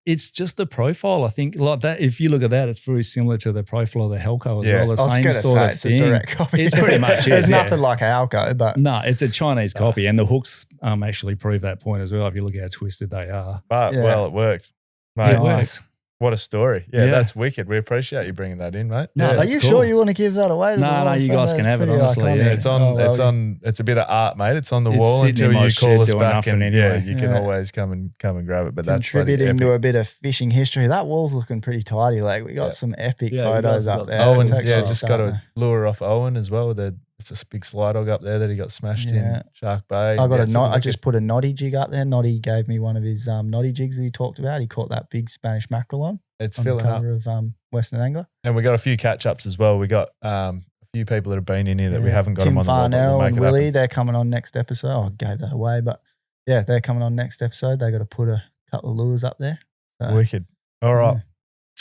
it's just the profile. I think like that. If you look at that, it's very similar to the profile of the Helco as well. The same sort of it's thing. A direct copy. It's pretty much There's nothing like Helco, but no, it's a Chinese copy, and the hooks actually prove that point as well. If you look at how twisted they are, but well, it worked. Mate, it worked. What a story. Yeah, that's wicked. We appreciate you bringing that in, mate. No, are you sure you want to give that away? No, you guys can have it, honestly. Yeah. It's on, it's a bit of art, mate. It's on the wall until you call us back and you can always come and grab it. But that's contributing to a bit of fishing history. That wall's looking pretty tidy. Like we got some epic photos up there. Owen, just got a lure off Owen as well. It's a big slide dog up there that he got smashed in Shark Bay. I just put a noddy jig up there. Noddy gave me one of his noddy jigs that he talked about. He caught that big Spanish mackerel on. It's filling up. Of Western Angler. And we got a few catch-ups as well. We got a few people that have been in here that we haven't got them on the wall. Tim Farnell and Willie, they're coming on next episode. I gave that away, but yeah, they're coming on next episode. They got to put a couple of lures up there. So, wicked. All right.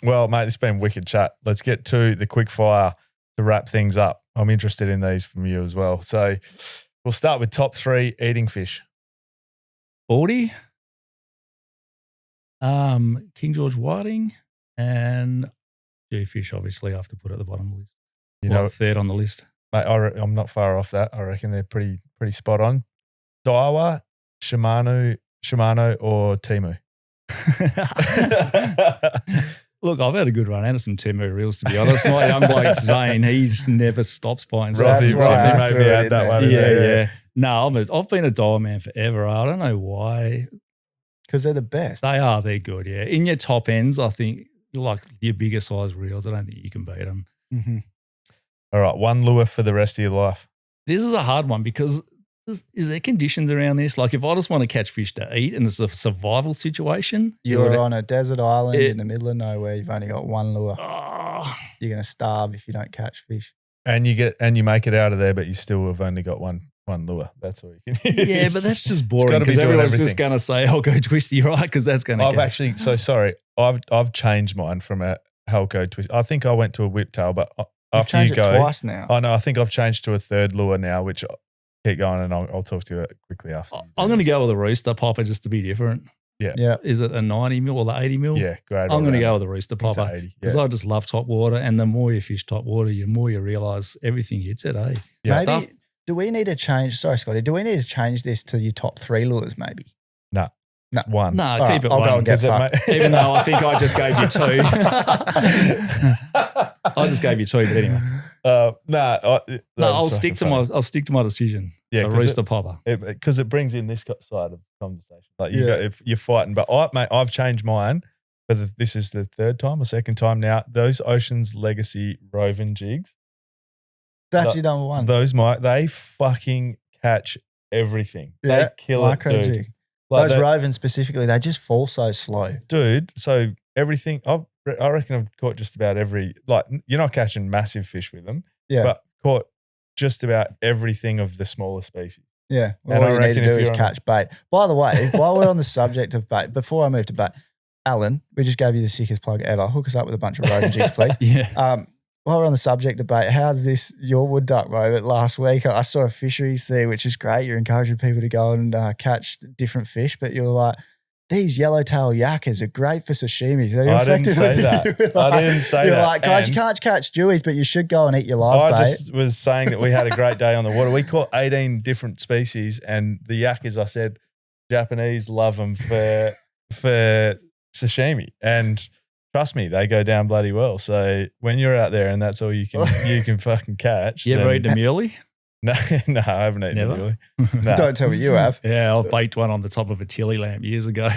Well, mate, it's been wicked chat. Let's get to the quick fire to wrap things up. I'm interested in these from you as well. So we'll start with top 3 eating fish. 40, King George whiting, and Jewfish, obviously, I have to put at the bottom of the list. You know, third on the list. Mate, I'm not far off that. I reckon they're pretty spot on. Daiwa, Shimano, Shimano or Temu? Look, I've had a good run out of some Temu reels, to be honest. My young bloke, Zane, he's never stops buying stuff. Rothy made me add that one. Yeah. No, I've been a dial man forever. I don't know why. Because they're the best. They are. They're good, yeah. In your top ends, I think, like your bigger size reels, I don't think you can beat them. Mm-hmm. All right, one lure for the rest of your life. This is a hard one because is there conditions around this? Like if I just want to catch fish to eat and it's a survival situation. You're on a desert island in the middle of nowhere. You've only got one lure. Oh, You're going to starve if you don't catch fish. And you make it out of there, but you still have only got one lure. That's all you can use. yeah, but that's just boring because everyone's just going to say, "I'll go twisty," right? Because that's going to. I've changed mine from a Helco twist. I think I went to a whiptail, but after you go, twice now. I know. I think I've changed to a third lure now, which I'll keep going, and I'll talk to you quickly after. I'm going to go with a rooster popper just to be different. Yeah. Is it a 90 mil or the 80 mil? Yeah, great. I'm going to go with a rooster popper because I just love top water, and the more you fish top water, the more you realise everything hits it. Yeah. Maybe. Do we need to change? Sorry, Scotty. Do we need to change this to your top 3 lures? Maybe. No. One. No, keep it I'll one. go and get fucked. Even though I think I just gave you 2. I just gave you 2, but anyway. I'll stick to my decision. Yeah, a rooster popper. Because it brings in this side of the conversation. Like if you're fighting, but I've changed mine. But this is the third time or second time now. Those Ocean's Legacy Roving jigs. That's your number one. They fucking catch everything. Yeah, they kill micro it, dude. jig. Those Roving specifically, they just fall so slow. Dude, so everything, I reckon I've caught just about every, like you're not catching massive fish with them, but caught just about everything of the smaller species. Yeah. Well, all you need to do is catch bait. By the way, while we're on the subject of bait, before I move to bait, Alan, we just gave you the sickest plug ever. Hook us up with a bunch of Roving jigs, please. Yeah. While we're on the subject of bait, how's this your wood duck moment last week? I saw a fisheries there, which is great. You're encouraging people to go and catch different fish, but you're like, these yellowtail yakkers are great for sashimi. So I didn't say that. I didn't say that. You're like, guys, you can't catch dewies, but you should go and eat your live bait. I just was saying that we had a great day on the water. We caught 18 different species, and the yakkers, I said, Japanese love them for sashimi. And trust me, they go down bloody well. So when you're out there and that's all you can fucking catch. You ever eaten a muley? No, I haven't eaten a muley. No. Don't tell me you have. Yeah, I baked one on the top of a tilly lamp years ago.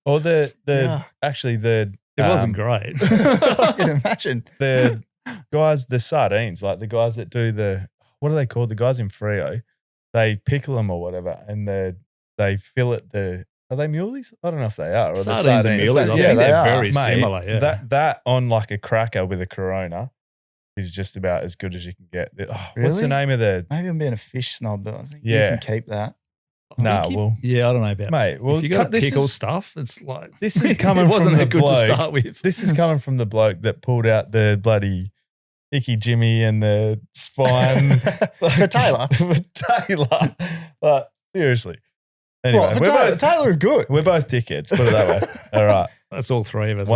Or actually it wasn't great. I can imagine. The guys, the sardines, like the guys that do what are they called? The guys in Frio, they pickle them or whatever, and they fillet are they muleys? I don't know if they are. Or sardines and muleys, I think they're very similar. Yeah. That on like a cracker with a Corona is just about as good as you can get. Really? What's the name of the? Maybe I'm being a fish snob, but I think you can keep that. I don't know about mate. Well, if you got pickle stuff, it's like this is coming. Wasn't from that the good bloke, to start with? This is coming from the bloke that pulled out the bloody Icky Jimmy and the spine for Taylor. But seriously. Anyway, Taylor are good. We're both dickheads, put it that way. All right. That's all three of us.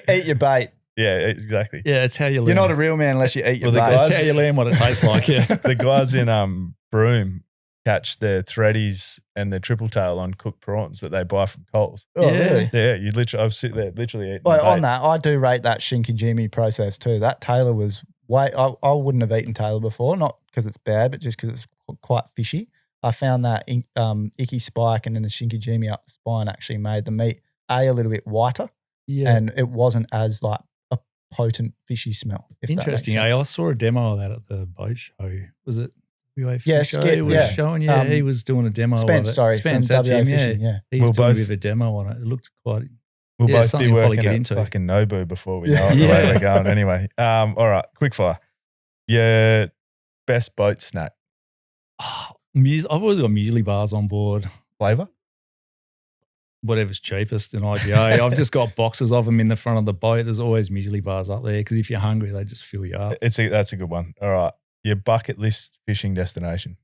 Eat your bait. Yeah, exactly. Yeah, it's how you learn. You're not a real man unless you eat your bait. It's how you learn what it tastes like, yeah. The guys in Broome catch the threadies and the triple tail on cooked prawns that they buy from Coles. Oh, really? Yeah, you literally, I've sit there literally eating. Well, on that, I do rate that Shinky Jimmy process too. That Taylor was I wouldn't have eaten Taylor before, not because it's bad, but just because it's quite fishy. I found that Icky Spike and then the Shinky Jimmy up the spine actually made the meat a little bit whiter. Yeah. And it wasn't as like a potent fishy smell. Interesting. I saw a demo of that at the boat show. Was it? Skip was showing. Yeah, he was doing a demo. Spence, of it. Spence, that's him. Yeah, he was doing a bit of a demo on it. It looked quite. We'll both be working at fucking Nobu before we know the way we're going. Anyway, all right, quick fire. Your best boat snack. I've always got muesli bars on board. Flavor? Whatever's cheapest in IGA. I've just got boxes of them in the front of the boat. There's always muesli bars up there because if you're hungry, they just fill you up. That's a good one. All right. Your bucket list fishing destination.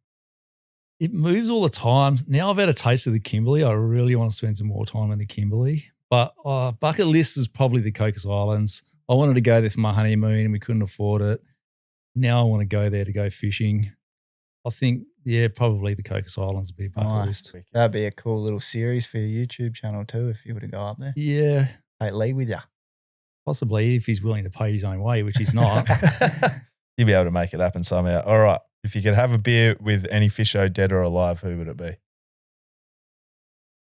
It moves all the time. Now I've had a taste of the Kimberley. I really want to spend some more time in the Kimberley. But bucket list is probably the Cocos Islands. I wanted to go there for my honeymoon and we couldn't afford it. Now I want to go there to go fishing. I think, probably the Cocos Islands would be a bucket list. That'd be a cool little series for your YouTube channel too if you were to go up there. Yeah. Take Lee with you. Possibly if he's willing to pay his own way, which he's not. You'd be able to make it happen somehow. All right. If you could have a beer with any fisho, dead or alive, who would it be?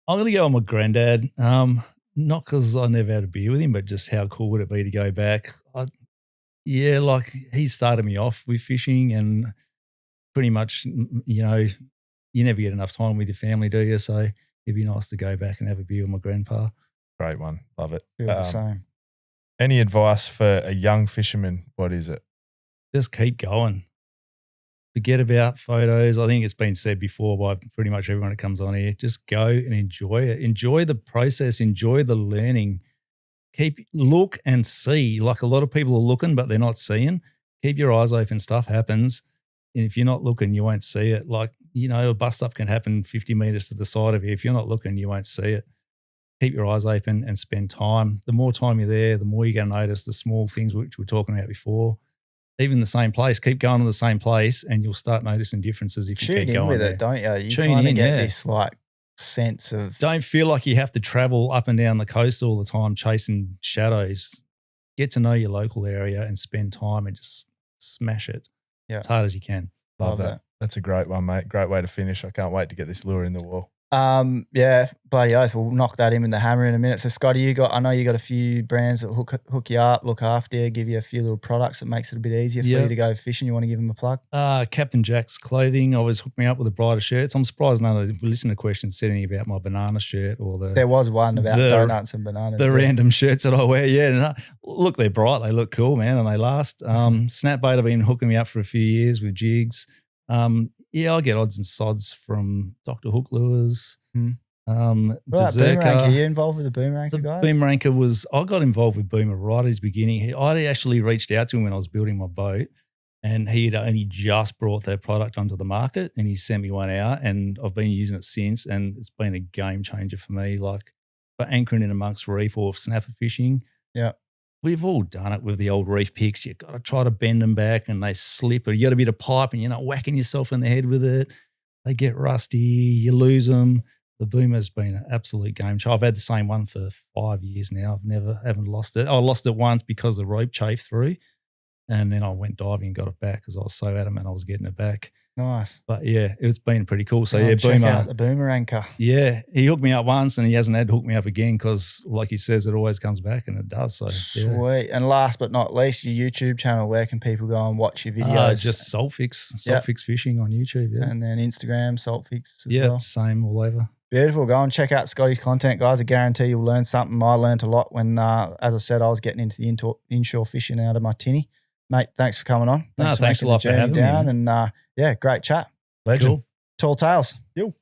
I'm going to go on my granddad. Not because I never had a beer with him, but just how cool would it be to go back? Like he started me off with fishing, and pretty much, you never get enough time with your family, do you? So it'd be nice to go back and have a beer with my grandpa. Great one. Love it. Feel the same. Any advice for a young fisherman? What is it? Just keep going. Forget about photos. I think it's been said before by pretty much everyone that comes on here. Just go and enjoy it. Enjoy the process. Enjoy the learning. Look and see. Like a lot of people are looking, but they're not seeing. Keep your eyes open. Stuff happens. And if you're not looking, you won't see it. Like, a bust up can happen 50 meters to the side of you. If you're not looking, you won't see it. Keep your eyes open and spend time. The more time you're there, the more you're going to notice the small things which we were talking about before. Even the same place, keep going to the same place and you'll start noticing differences if you keep going with there. It, don't you? You kind of get this like sense of... Don't feel like you have to travel up and down the coast all the time chasing shadows. Get to know your local area and spend time and just smash it as hard as you can. Love that. That's a great one, mate. Great way to finish. I can't wait to get this lure in the wall. Bloody oath. We'll knock that in with the hammer in a minute. So, Scotty, I know you got a few brands that hook you up, look after you, give you a few little products that makes it a bit easier for you to go fishing. You want to give them a plug? Captain Jack's Clothing always hooked me up with the brighter shirts. I'm surprised none of the listener questions said anything about my banana shirt or There was one about donuts and bananas. The random shirts that I wear, look, they're bright. They look cool, man, and they last. Snapbait have been hooking me up for a few years with jigs. I get odds and sods from Dr. Hook Lures. Boomerang, are you involved with the Boomerang guys? Boomerang I got involved with Boomer right at his beginning. I actually reached out to him when I was building my boat, and he had only just brought their product onto the market, and he sent me one out, and I've been using it since, and it's been a game changer for me. Like for anchoring in amongst reef or snapper fishing. Yeah. We've all done it with the old reef picks. You've got to try to bend them back and they slip, or you got a bit of pipe and you're not whacking yourself in the head with it. They get rusty, you lose them. The Boomer's been an absolute game changer. I've had the same one for 5 years now. Haven't lost it. I lost it once because the rope chafed through, and then I went diving and got it back because I was so adamant I was getting it back. Nice. But it's been pretty cool. So check out the Boomeranker. Yeah, he hooked me up once and he hasn't had to hook me up again because, like he says, it always comes back, and it does. So sweet. And last but not least, your YouTube channel. Where can people go and watch your videos? Just Saltfix Fishing on YouTube. Yeah, and then Instagram Saltfix as well. Same all over. Beautiful. Go and check out Scotty's content, guys. I guarantee you'll learn something. I learned a lot when, as I said, I was getting into the inshore fishing out of my tinny. Mate, thanks for coming on. Thanks a lot for having me. And great chat. Legend. Cool. Tall tales. Yo.